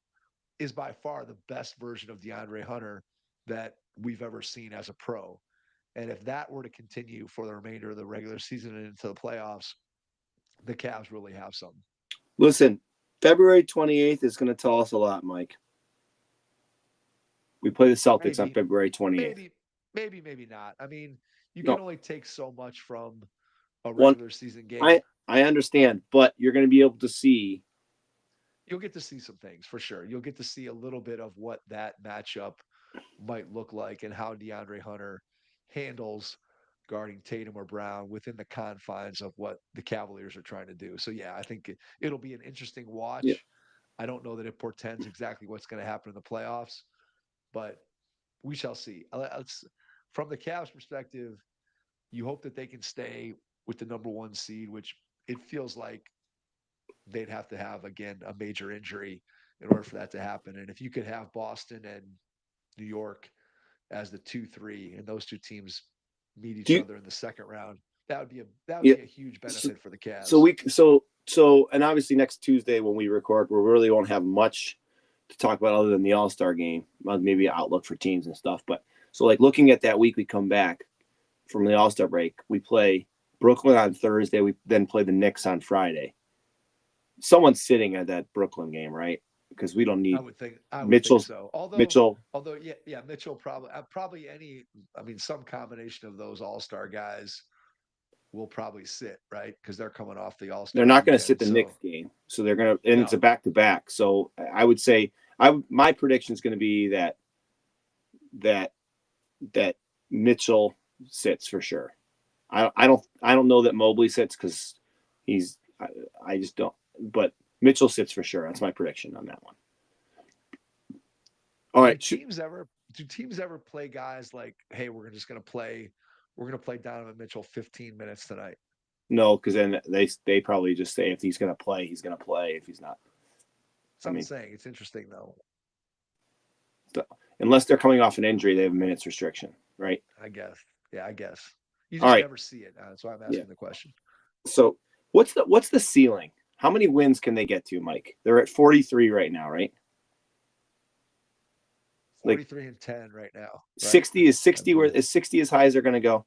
is by far the best version of DeAndre Hunter that we've ever seen as a pro. And if that were to continue for the remainder of the regular season and into the playoffs, the Cavs really have something. Listen, February 28th is going to tell us a lot, Mike. We play the Celtics on February 28th. Maybe not. I mean, you No. can only take so much from a regular season game. I understand, but you're going to be able to see. You'll get to see some things for sure. You'll get to see a little bit of what that matchup might look like and how DeAndre Hunter handles guarding Tatum or Brown within the confines of what the Cavaliers are trying to do. So yeah, I think it'll be an interesting watch. Yeah. I don't know that it portends exactly what's going to happen in the playoffs, but we shall see. From the Cavs' perspective, you hope that they can stay with the number one seed, which it feels like they'd have to have, again, a major injury in order for that to happen. And if you could have Boston and New York as the 2-3 and those two teams meet each other in the second round, that would be a huge benefit for the Cavs. And obviously next Tuesday when we record, we really won't have much to talk about other than the All-Star game, maybe an outlook for teams and stuff. But so like looking at that week, we come back from the All-Star break, we play Brooklyn on Thursday. We then play the Knicks on Friday. Someone's sitting at that Brooklyn game, right? Because we don't need. I would think so. Although Mitchell probably some combination of those All-Star guys will probably sit, right? Because they're coming off the All-Star They're not going to weekend. sit the So, Knicks game, so they're going to, and it's a No. back-to-back. So I would say, my prediction is going to be that Mitchell sits for sure. I don't know that Mobley sits because I just don't. But Mitchell sits for sure. That's my prediction on that one. All right. do teams ever play guys like, hey, we're gonna play Donovan Mitchell 15 minutes tonight? No, because then they probably just say if he's going to play, he's going to play. If he's not, So I I'm mean, saying it's interesting though. unless they're coming off an injury, they have a minutes restriction, right? I guess. Yeah, I guess. You All just right. never see it. That's why I'm asking Yeah. the question. So what's the ceiling? How many wins can they get to, Mike? They're at 43 right now, right? 43 and 10 right now. Right? 60 is 60 where is 60 as high as they're going to go?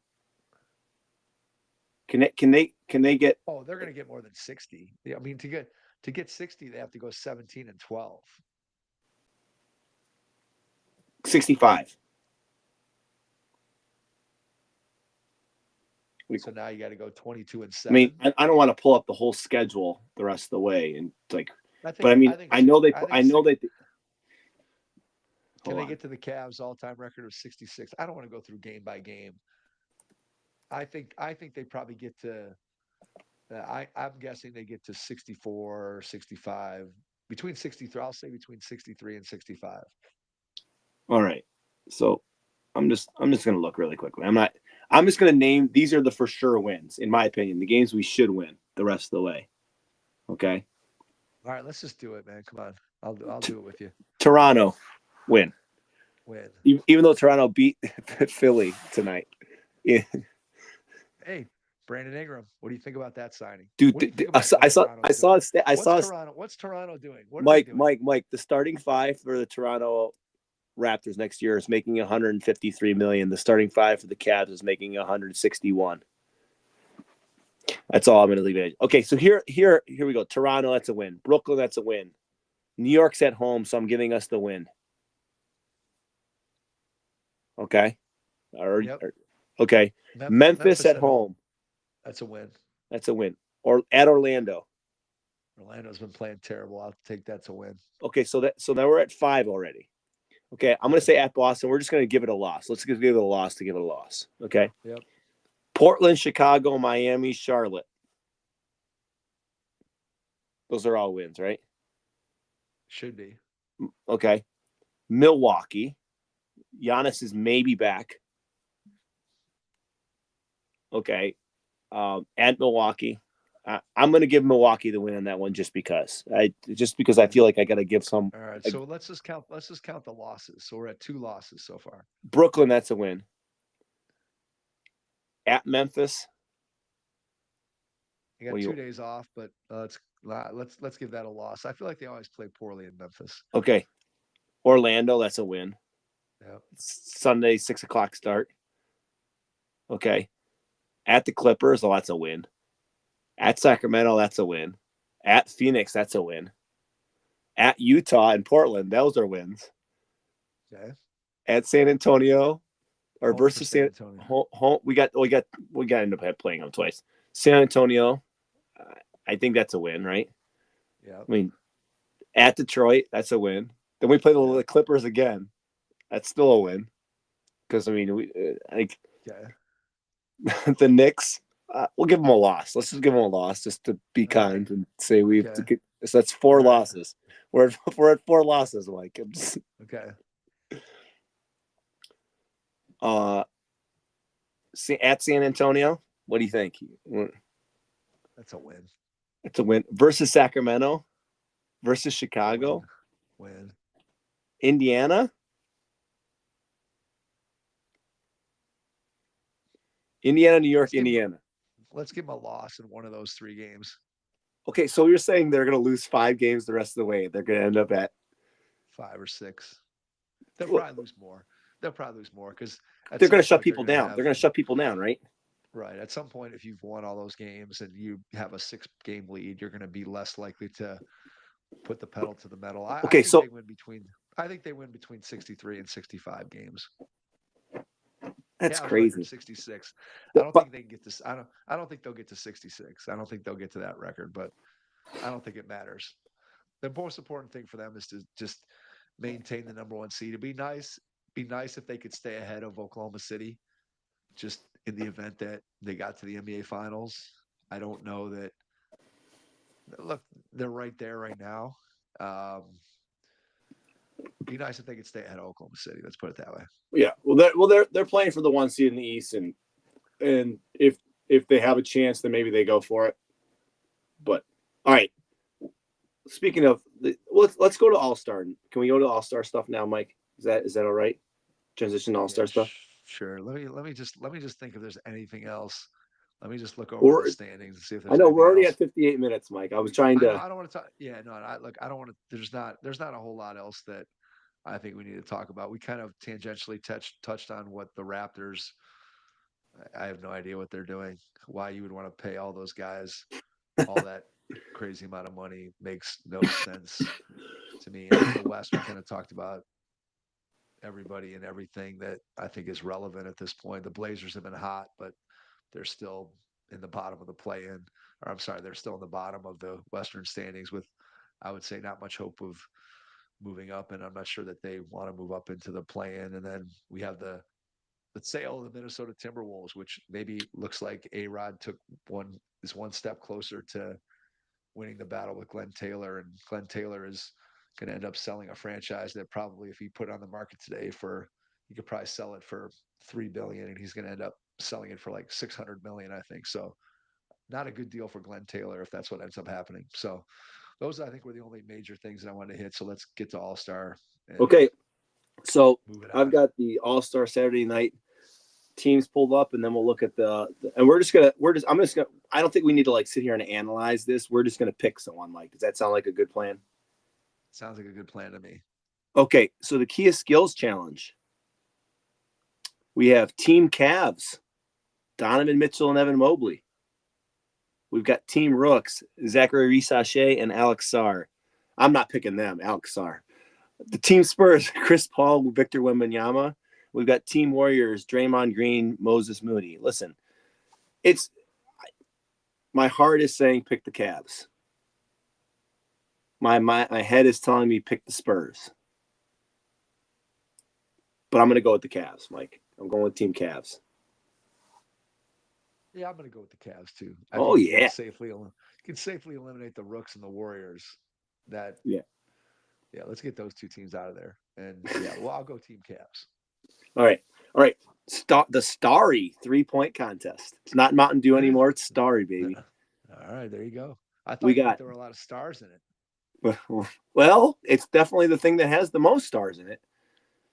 Can they get? Oh, they're going to get more than 60. Yeah, I mean, to get 60, they have to go 17 and 12. 65. So now you got to go 22 and I 7. mean, I don't want to pull up the whole schedule the rest of the way and like, but I mean, I know they. Can they get to the Cavs all-time record of 66? I don't want to go through game by game. I think they probably get to. I'm guessing they get to 64 or 65, between 63. I'll say between 63 and 65. All right. So I'm just going to look really quickly. I'm just going to name, these are the for sure wins, in my opinion, the games we should win the rest of the way. Okay. All right, let's just do it, man. Come on. I'll do it with you. Toronto, win. Even though Toronto beat Philly tonight. Yeah. Hey, Brandon Ingram, what do you think about that signing? Dude, what's Toronto doing? Mike, the starting five for the Toronto Raptors next year is making 153 million. The starting five for the Cavs is making 161. That's all I'm going to leave it. Okay, so here we go. Toronto, that's a win. Brooklyn, that's a win. New York's at home, so I'm giving us the win. Okay. Okay. Memphis at home. That's a win. That's a win. Or at Orlando. Orlando's been playing terrible. I'll take that to win. Okay, so now we're at 5 already. Okay, I'm going to say at Boston. We're just going to give it a loss. Let's give it a loss to give it a loss. Okay. Yep. Portland, Chicago, Miami, Charlotte. Those are all wins, right? Should be. Okay. Milwaukee. Giannis is maybe back. Okay. At Milwaukee. I'm going to give Milwaukee the win on that one just because I feel like I got to give some. All right. So let's just count the losses. So we're at 2 losses so far. Brooklyn, that's a win. At Memphis. You got 2 days off, but let's give that a loss. I feel like they always play poorly in Memphis. Okay. Orlando, that's a win. Yeah. Sunday, 6:00 start. Okay. At the Clippers, that's a win. At Sacramento, that's a win. At Phoenix, that's a win. At Utah and Portland, those are wins. Okay. At San Antonio, or versus San Antonio. Home, we got to end up playing them twice. San Antonio, I think that's a win, right? Yeah. I mean, at Detroit, that's a win. Then we play the Clippers again. That's still a win. Because the Knicks, we'll give them a loss. Let's just give them a loss just to be kind and say so that's 4 losses. We're at 4 losses, Mike. Okay. At San Antonio, what do you think? That's a win. It's a win. Versus Sacramento, versus Chicago, win. Indiana. New York, Indiana. Let's give them a loss in one of those 3 games. Okay, so you're saying they're going to lose 5 games the rest of the way. They're going to end up at 5 or 6. They'll probably lose more. Because they're going to shut people down. They're going to shut people down, right? Right. At some point, if you've won all those games and you have a 6-game lead, you're going to be less likely to put the pedal to the metal. I think they win between 63 and 65 games. That's Cavs record crazy. 66. I But, don't think they can get this. I don't think they'll get to 66. I don't think they'll get to that record, but I don't think it matters. The most important thing for them is to just maintain the number one seed. It'd be nice if they could stay ahead of Oklahoma City, just in the event that they got to the NBA Finals. I don't know that. Look, they're right there right now. Um, be nice if they could stay ahead of Oklahoma City. Let's put it that way. yeah, they're playing for the 1 seed in the East, and if they have a chance, then maybe they go for it. But all right, speaking of, let's go to All-Star. Can we go to All-Star stuff now, Mike? Is that all right? Transition to All-Star stuff. Sure. Let me just think if there's anything else. Let me just look over Or the standings and see if I there's know we're anything already else. at 58 minutes, Mike. I was trying to. I don't want to talk. Yeah, no. Look, I don't want to. There's not a whole lot else that I think we need to talk about. We kind of tangentially touched on what the Raptors. I have no idea what they're doing. Why you would want to pay all those guys all that crazy amount of money makes no sense to me. And in the West, we kind of talked about everybody and everything that I think is relevant at this point. The Blazers have been hot, but they're still in the bottom of the play-in. Or I'm sorry, they're still in the bottom of the Western standings with, I would say, not much hope of moving up. And I'm not sure that they want to move up into the play-in. And then we have the sale of the Minnesota Timberwolves, which maybe looks like A-Rod took one step closer to winning the battle with Glenn Taylor, and Glenn Taylor is going to end up selling a franchise that probably, if he put it on the market today, he could probably sell it for $3 billion, and he's going to end up selling it for like $600 million, I think. So, not a good deal for Glenn Taylor if that's what ends up happening. So, those I think were the only major things that I wanted to hit. So let's get to All Star. Okay, so I've on. got the All-Star Saturday night teams pulled up, and then we'll look at and I'm just gonna. I don't think we need to like sit here and analyze this. We're just gonna pick someone. Mike, does that sound like a good plan? Sounds like a good plan to me. Okay, so the Kia Skills Challenge. We have Team Cavs, Donovan Mitchell and Evan Mobley. We've got Team Rooks, Zachary Risache and Alex Sarr. I'm not picking them, Alex Sarr. The Team Spurs, Chris Paul, Victor Wembanyama. We've got Team Warriors, Draymond Green, Moses Moody. Listen, my heart is saying pick the Cavs. My head is telling me pick the Spurs. But I'm going to go with the Cavs, Mike. I'm going with Team Cavs. Yeah, I'm going to go with the Cavs too. I think you can safely eliminate the Rooks and the Warriors. Yeah. Let's get those two teams out of there. And I'll go Team Cavs. All right. The Starry 3-point contest. It's not Mountain Dew anymore. It's Starry, baby. All right, there you go. I thought there were a lot of stars in it. Well, it's definitely the thing that has the most stars in it.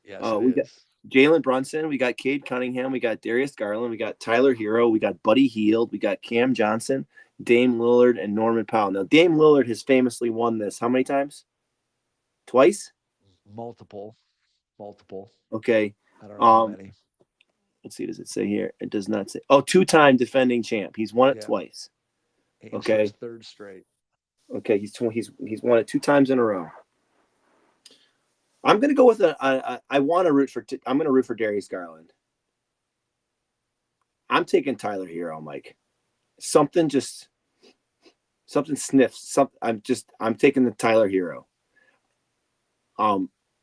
Yes, we got Jalen Brunson. We got Cade Cunningham. We got Darius Garland. We got Tyler Hero. We got Buddy Hield. We got Cam Johnson, Dame Lillard, and Norman Powell. Now, Dame Lillard has famously won this how many times? Twice? Multiple. Okay. I don't know how many. Let's see. Does it say here? It does not say. Oh, 2-time defending champ. He's won it twice. Okay. His third straight. Okay. He's won it 2 times in a row. I'm going to go with I'm going to root for Darius Garland. I'm taking Tyler Hero, Mike. Something sniffs. I'm taking the Tyler Hero.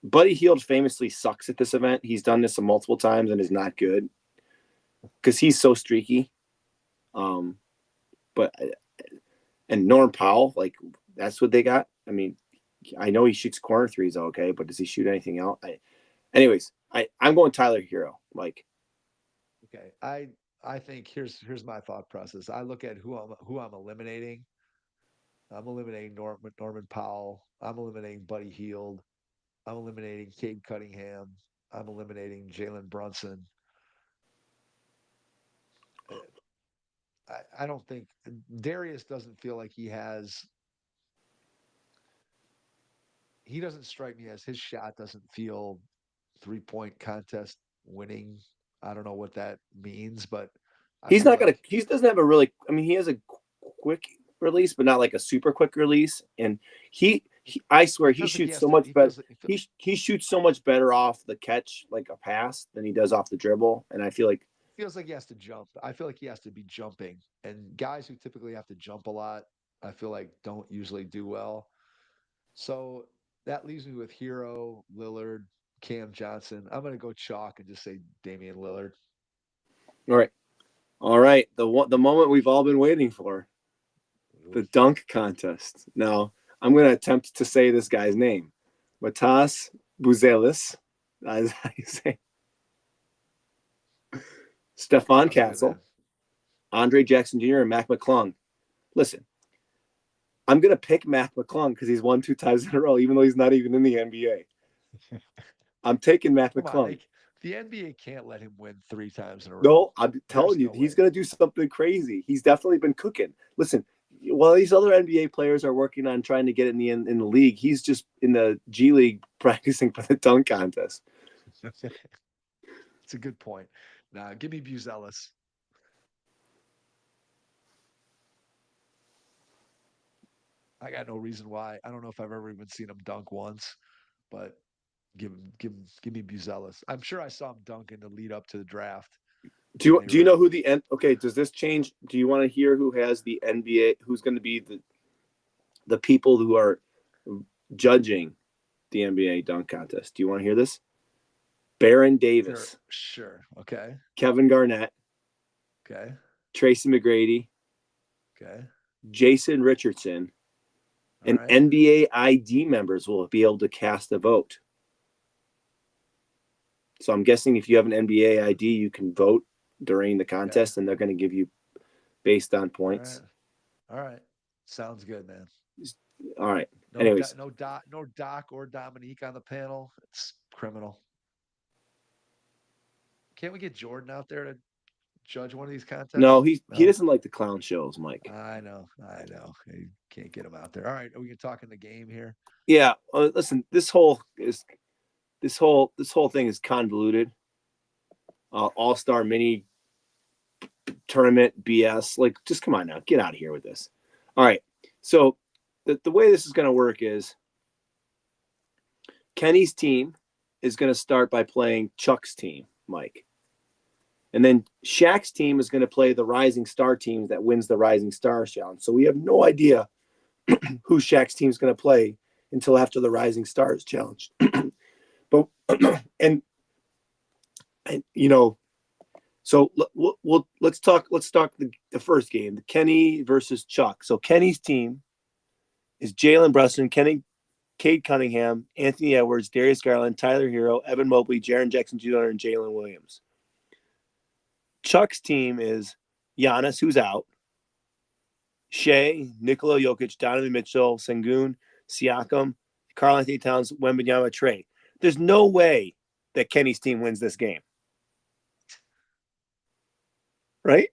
Buddy Hield famously sucks at this event. He's done this multiple times and is not good because he's so streaky. And Norm Powell, like that's what they got. I mean, I know he shoots corner threes, okay, but does he shoot anything else? I'm going Tyler Hero, Mike. Okay, I think here's my thought process. I look at who I'm eliminating. I'm eliminating Norman Powell. I'm eliminating Buddy Hield. I'm eliminating Cade Cunningham. I'm eliminating Jalen Brunson. I don't think Darius doesn't feel like he doesn't strike me as his shot doesn't feel 3-point contest winning. I don't know what that means, but he doesn't have a really, I mean, he has a quick release, but not like a super quick release. And he I swear he Feels like he shoots has so to. much He better. feels like. He shoots so much better off the catch, like a pass, than he does off the dribble. And I feel like Feels like he has to jump. I feel like he has to be jumping. And guys who typically have to jump a lot, I feel like don't usually do well. So that leaves me with Hero, Lillard, Cam Johnson. I'm gonna go chalk and just say Damian Lillard. all right, the moment we've all been waiting for, the dunk contest. Now I'm going to attempt to say this guy's name, Matas Buzelis, as I say, Stefan Sounds good, Castle, man. Andre Jackson Jr., and Mac McClung. Listen, I'm going to pick Mac McClung because he's won 2 times in a row, even though he's not even in the NBA. I'm taking Mac Come on, McClung. the NBA can't let him win 3 times in a row. No, I'm There's telling you, no he's way. going to do something crazy. He's definitely been cooking. Listen, while these other NBA players are working on trying to get in the league, he's just in the G League practicing for the dunk contest. It's a good point. Now, give me Buzelis. I got no reason why. I don't know if I've ever even seen him dunk once, but give me Buzelis. I'm sure I saw him dunk in the lead up to the draft. Do you know who the okay? Does this change? Do you want to hear who has the NBA? Who's going to be the people who are judging the NBA dunk contest? Do you want to hear this? Baron Davis, Sure. Okay. Kevin Garnett, Okay. Tracy McGrady, Okay. Jason Richardson, All and right. NBA ID members will be able to cast a vote. So I'm guessing if you have an NBA ID, you can vote during the contest, and they're going to give you based on points. All right. Sounds good, man. All right. No, Anyways, no Doc or Dominique on the panel. It's criminal. Can't we get Jordan out there to judge one of these contests? no, he doesn't like the clown shows, Mike. I know. You can't get him out there. All right, are we gonna talk in the game here? Yeah. Listen, this whole thing is convoluted. All-star mini tournament BS. Like, just come on now, get out of here with this. All right. So the way this is going to work is Kenny's team is going to start by playing Chuck's team, Mike. And then Shaq's team is going to play the Rising Star team that wins the Rising Stars Challenge. So we have no idea who Shaq's team is going to play until after the Rising Stars Challenge. But and you know, so let's talk the first game, the Kenny versus Chuck. So Kenny's team is Jalen Brunson, Cade Cunningham, Anthony Edwards, Darius Garland, Tyler Hero, Evan Mobley, Jaren Jackson Jr., and Jalen Williams. Chuck's team is Giannis, who's out, Shea, Nikola Jokic, Donovan Mitchell, Sengun, Siakam, Karl Anthony Towns, Wembanyama, Trey. There's no way that Kenny's team wins this game. Right?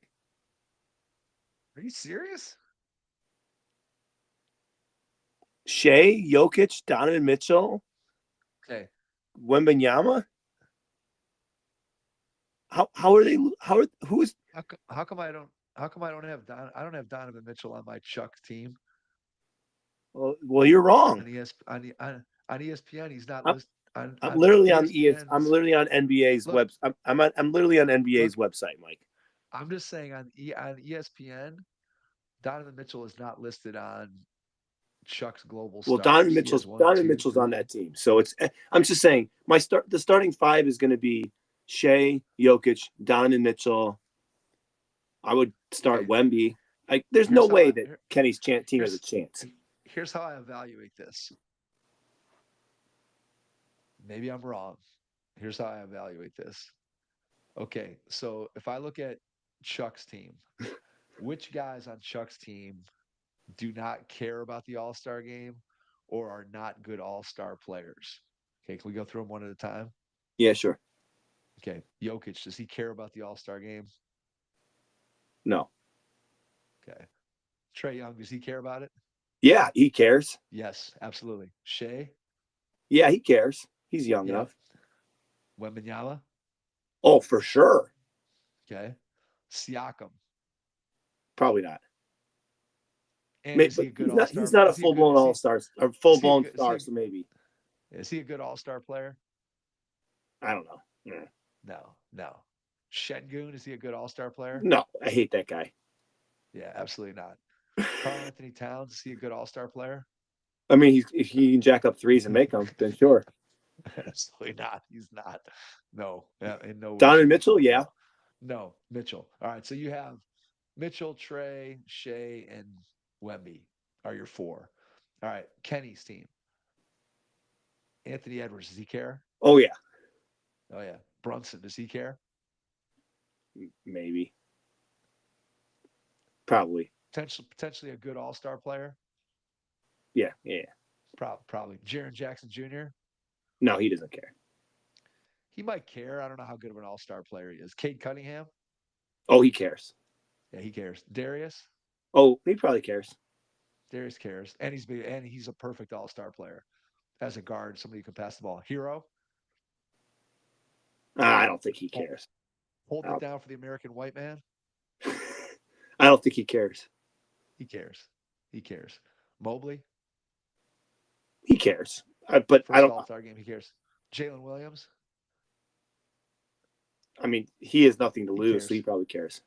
Are you serious? Shea, Jokic, Donovan Mitchell, Okay. Wembanyama. How are they? Who is? How come I don't have Donovan Mitchell on my Chuck team? Well, you're wrong. On ESPN, he's not listed. I'm literally on ESPN. I'm literally on NBA's web. I'm literally on NBA's website, Mike. I'm just saying on ESPN, Donovan Mitchell is not listed on Chuck's Global Stars. Well, Donovan Mitchell's on that team. So I'm just saying the starting five is going to be Shea, Jokic, Donovan Mitchell. I would start Wemby. There's no way that Kenny's team has a chance. Here's how I evaluate this. Maybe I'm wrong. Here's how I evaluate this. Okay, so if I look at Chuck's team, which guys on Chuck's team do not care about the All-Star game or are not good All-Star players? Okay, can we go through them one at a time? Yeah, sure. Okay, Jokic, does he care about the All-Star game? No. Okay. Trae Young, does he care about it? Yeah, he cares. Yes, absolutely. Shea? Yeah, he cares. He's young enough. Wembanyama? Oh, for sure. Okay. Siakam? Probably not. And is he a good all-star? He's not a Is he a full good? blown Is he, all star or full is he a blown good? star. So maybe Is he a good all-star player? I don't know. Yeah. No, no. Şengün, is he a good all-star player? No, I hate that guy. Yeah, absolutely not. Carl Anthony Towns, is he a good all-star player? I mean, if he can jack up threes and make them, then sure. Absolutely not. He's not. No, in no way. Donovan shape, or Mitchell, form. yeah. No, Mitchell. All right, so you have Mitchell, Trey, Shea, and Wemby are your four. All right, Kenny's team. Anthony Edwards, does he care? Oh yeah, Oh yeah. Brunson, does he care? maybe, probably. Potentially a good all-star player. Yeah, yeah. Probably. Jaren Jackson Jr. No, he doesn't care. He might care. I don't know how good of an all-star player he is. Cade Cunningham. Oh, he cares. Yeah, he cares. Darius. Oh, he probably cares. Darius cares, and he's a perfect all-star player as a guard. Somebody who can pass the ball. Hero. I don't think he cares. Holding it down for the American white man. I don't think he cares. He cares. He cares. Mobley. He cares. But I don't. All-star game. He cares. Jalen Williams. I mean, he has nothing to lose, cares. so he probably cares.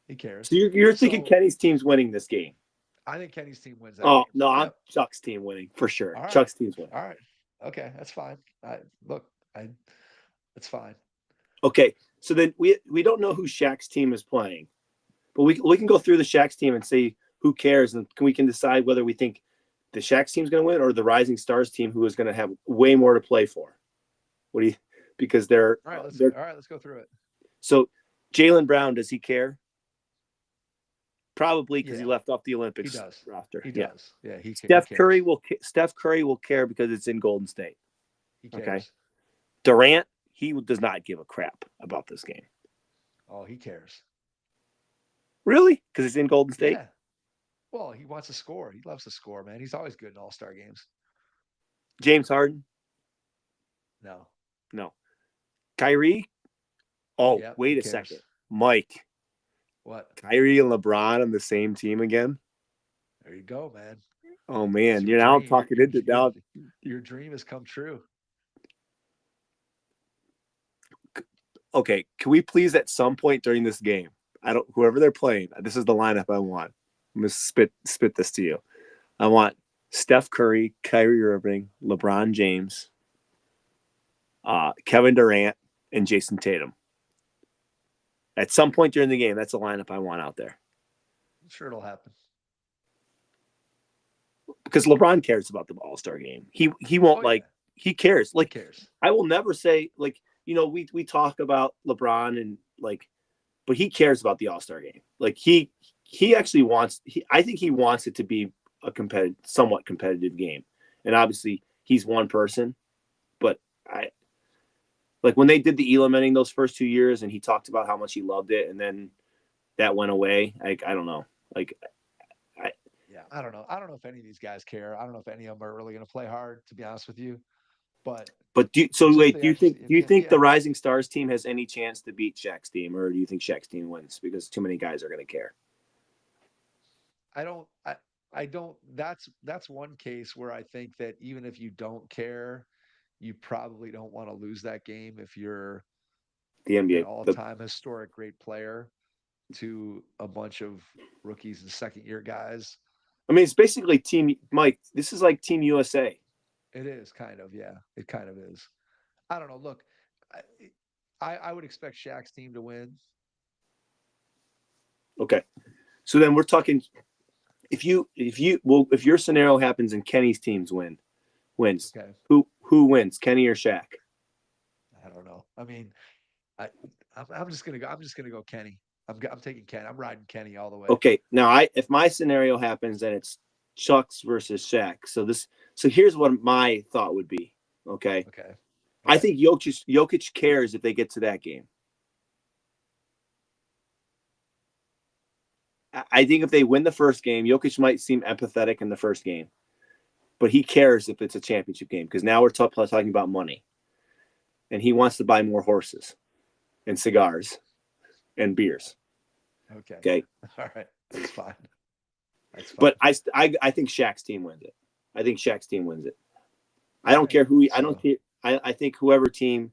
He cares. So you're thinking Kenny's team's winning this game? I think Kenny's team wins that Oh game. no, I'm Chuck's team winning for sure. All right. Chuck's team's winning. All right. Okay, that's fine. It's fine. Okay, so then we don't know who Shaq's team is playing, but we can go through the Shaq's team and see who cares, and we can decide whether we think the Shaq's team's going to win or the Rising Stars team, who is going to have way more to play for. What do you? Because they're all right. Let's go through it. So, Jaylen Brown, does he care? Probably because he left off the Olympics roster. He does. Yeah, he Steph Curry will care because it's in Golden State. He cares. Okay. Durant, he does not give a crap about this game. Oh, he cares. Really? Because it's in Golden State? Yeah. Well, he wants to score. He loves to score, man. He's always good in all-star games. James Harden? No. Kyrie? Oh, Yep, wait a second. Mike. What? Kyrie and LeBron on the same team again? There you go, man. Oh, man. You're now talking into now. Your dream has come true. Okay. Can we please at some point during this game, whoever they're playing, this is the lineup I want. I'm going to spit this to you. I want Steph Curry, Kyrie Irving, LeBron James, Kevin Durant, and Jason Tatum. At some point during the game, that's the lineup I want out there. I'm sure it'll happen. Because LeBron cares about the All-Star game. He won't he cares. Like, he cares. I will never say, like, we talk about LeBron and but he cares about the All-Star game. Like he actually wants, I think he wants it to be a somewhat competitive game. And obviously he's one person, but when they did the Elam inning those first 2 years and he talked about how much he loved it and then that went away. I don't know. I don't know. I don't know if any of these guys care. I don't know if any of them are really going to play hard, to be honest with you. But do you think the Rising Stars team has any chance to beat Shaq's team, or do you think Shaq's team wins because too many guys are going to care? I don't. That's one case where I think that even if you don't care, you probably don't want to lose that game if you're the NBA, an all-time historic great player to a bunch of rookies and second-year guys. I mean, it's basically Mike. This is like Team USA. It is kind of, yeah. It kind of is. I don't know. Look, I would expect Shaq's team to win. Okay, so then we're talking. If your scenario happens and Kenny's teams wins, okay. Who wins, Kenny or Shaq? I don't know. I mean, I'm just gonna go Kenny. I'm taking Kenny. I'm riding Kenny all the way. Okay, now if my scenario happens, then it's Chuck's versus Shaq. So here's what my thought would be. Okay. I think Jokic cares if they get to that game. I think if they win the first game, Jokic might seem empathetic in the first game, but he cares if it's a championship game because now we're talking about money, and he wants to buy more horses, and cigars, and beers. Okay. All right. That's fine. That's fine. But I think Shaq's team wins it. I think Shaq's team wins it. I don't care who. I don't care. I think whoever team.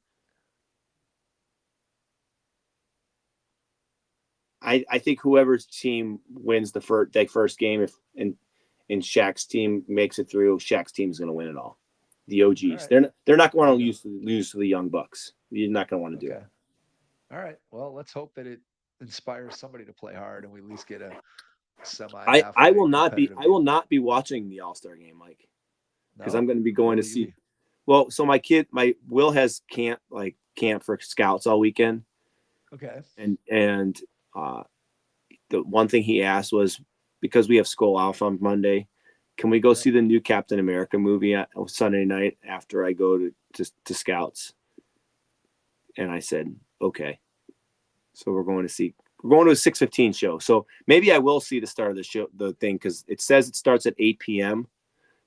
I think whoever's team wins the first game, if and Shaq's team makes it through, Shaq's team is going to win it all. The OGs, right. they're not going to lose to the young Bucks. You're not going to want to do it. All right. Well, let's hope that it inspires somebody to play hard, and we at least get a semi. I will not be watching the All-Star game, Mike, because I'm going to be going to see. Well, so my Will has camp for scouts all weekend. Okay. And the one thing he asked was, because we have Skull Alpha on Monday, can we go see the new Captain America movie on Sunday night after I go to scouts? And I said, okay. So we're going to a 6:15 show. So maybe I will see the start of the thing, because it says it starts at 8 p.m.,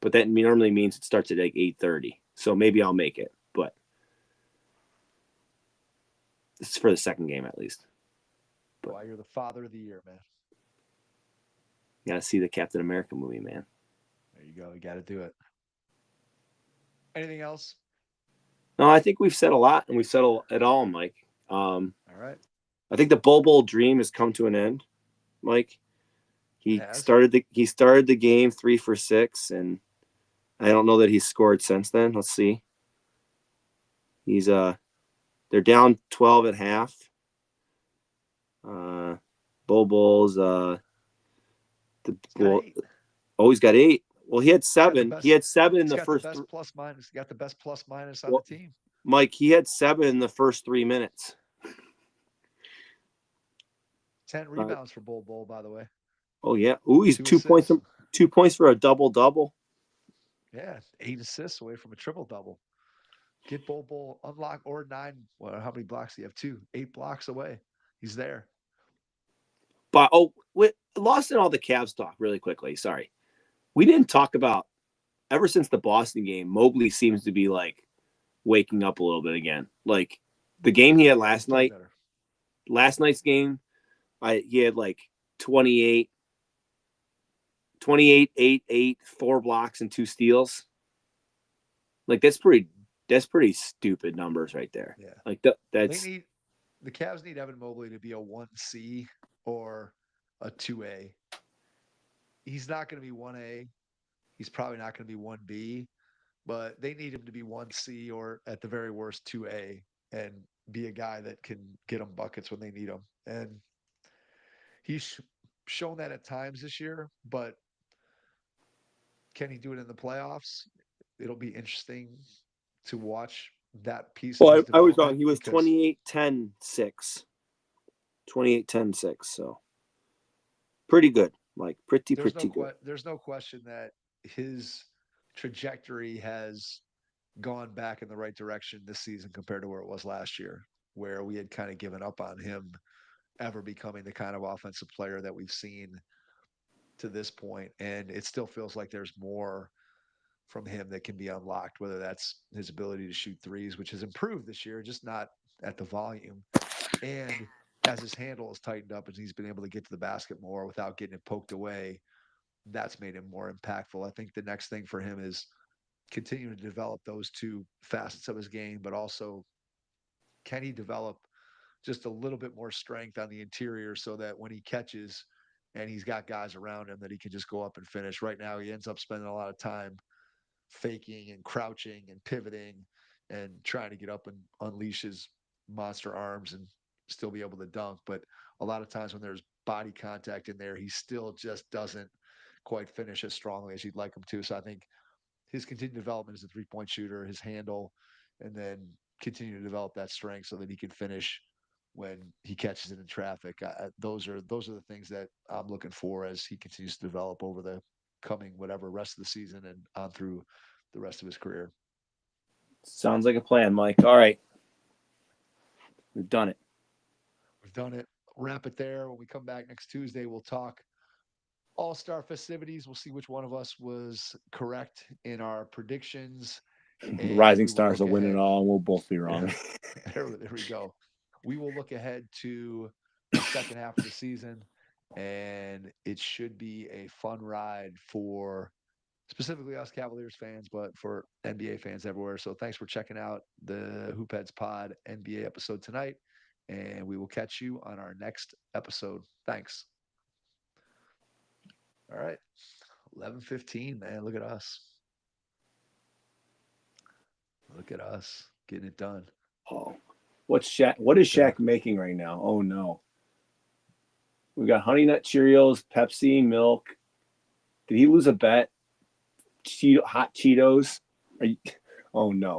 but that normally means it starts at like 8:30. So maybe I'll make it, but it's for the second game at least. Why, you're the father of the year, man. You got to see the Captain America movie, man. There you go. You got to do it. Anything else? No, I think we've said a lot, and we've said it all, Mike. All right. I think the Bowl dream has come to an end, Mike. He started the game 3 for 6, and I don't know that he's scored since then. Let's see. They're down 12 at half. Bowls. He's got 8. Well, he had 7. He had 7 in the first. He got the best plus minus on the team. Mike, he had 7 in the first 3 minutes. 10 rebounds for Bowl, by the way. Oh yeah. Ooh, he's 2 points. 2 points for a double. Yeah, 8 assists away from a triple-double. Get Bowl unlock or 9. Well, how many blocks do you have? 2. 8 blocks away. He's there. But lost in all the Cavs talk really quickly. Sorry. We didn't talk about, ever since the Boston game, Mobley seems to be like waking up a little bit again. Like the game he had last night, last night's game, he had like 28, 8, 4 blocks and 2 steals. Like that's pretty stupid numbers right there. Yeah. Like that's the Cavs need Evan Mobley to be a 1C or a 2A. He's not going to be 1A. He's probably not going to be 1B, but they need him to be 1C or at the very worst 2A and be a guy that can get them buckets when they need them. And he's shown that at times this year, but can he do it in the playoffs? It'll be interesting to watch that piece. Well, I was wrong. He was 28-10-6. 28-10-6. So pretty good. Like pretty good. There's no question that his trajectory has gone back in the right direction this season compared to where it was last year, where we had kind of given up on him ever becoming the kind of offensive player that we've seen to this point. And it still feels like there's more from him that can be unlocked, whether that's his ability to shoot threes, which has improved this year, just not at the volume. And as his handle has tightened up and he's been able to get to the basket more without getting it poked away, that's made him more impactful. I think the next thing for him is continuing to develop those 2 facets of his game, but also can he develop just a little bit more strength on the interior so that when he catches and he's got guys around him that he can just go up and finish. Right now, he ends up spending a lot of time faking and crouching and pivoting and trying to get up and unleash his monster arms and still be able to dunk. But a lot of times when there's body contact in there, he still just doesn't quite finish as strongly as you'd like him to. So I think his continued development as a 3-point shooter, his handle, and then continue to develop that strength so that he can finish when he catches it in traffic. Those are the things that I'm looking for as he continues to develop over the coming whatever rest of the season and on through the rest of his career. Sounds like a plan, Mike. All right. We've done it. Wrap it there. When we come back next Tuesday, we'll talk All-Star festivities. We'll see which one of us was correct in our predictions. Rising Stars will win it all, and we'll both be wrong. There we go. We will look ahead to the second half of the season and it should be a fun ride for specifically us Cavaliers fans, but for NBA fans everywhere. So thanks for checking out the Hoopheads Pod NBA episode tonight, and we will catch you on our next episode. Thanks. All right. 11:15, man. Look at us. Look at us getting it done. Oh, what's Shaq? What is Shaq making right now? Oh no. We got Honey Nut Cheerios, Pepsi, milk. Did he lose a bet? Hot Cheetos. Oh no.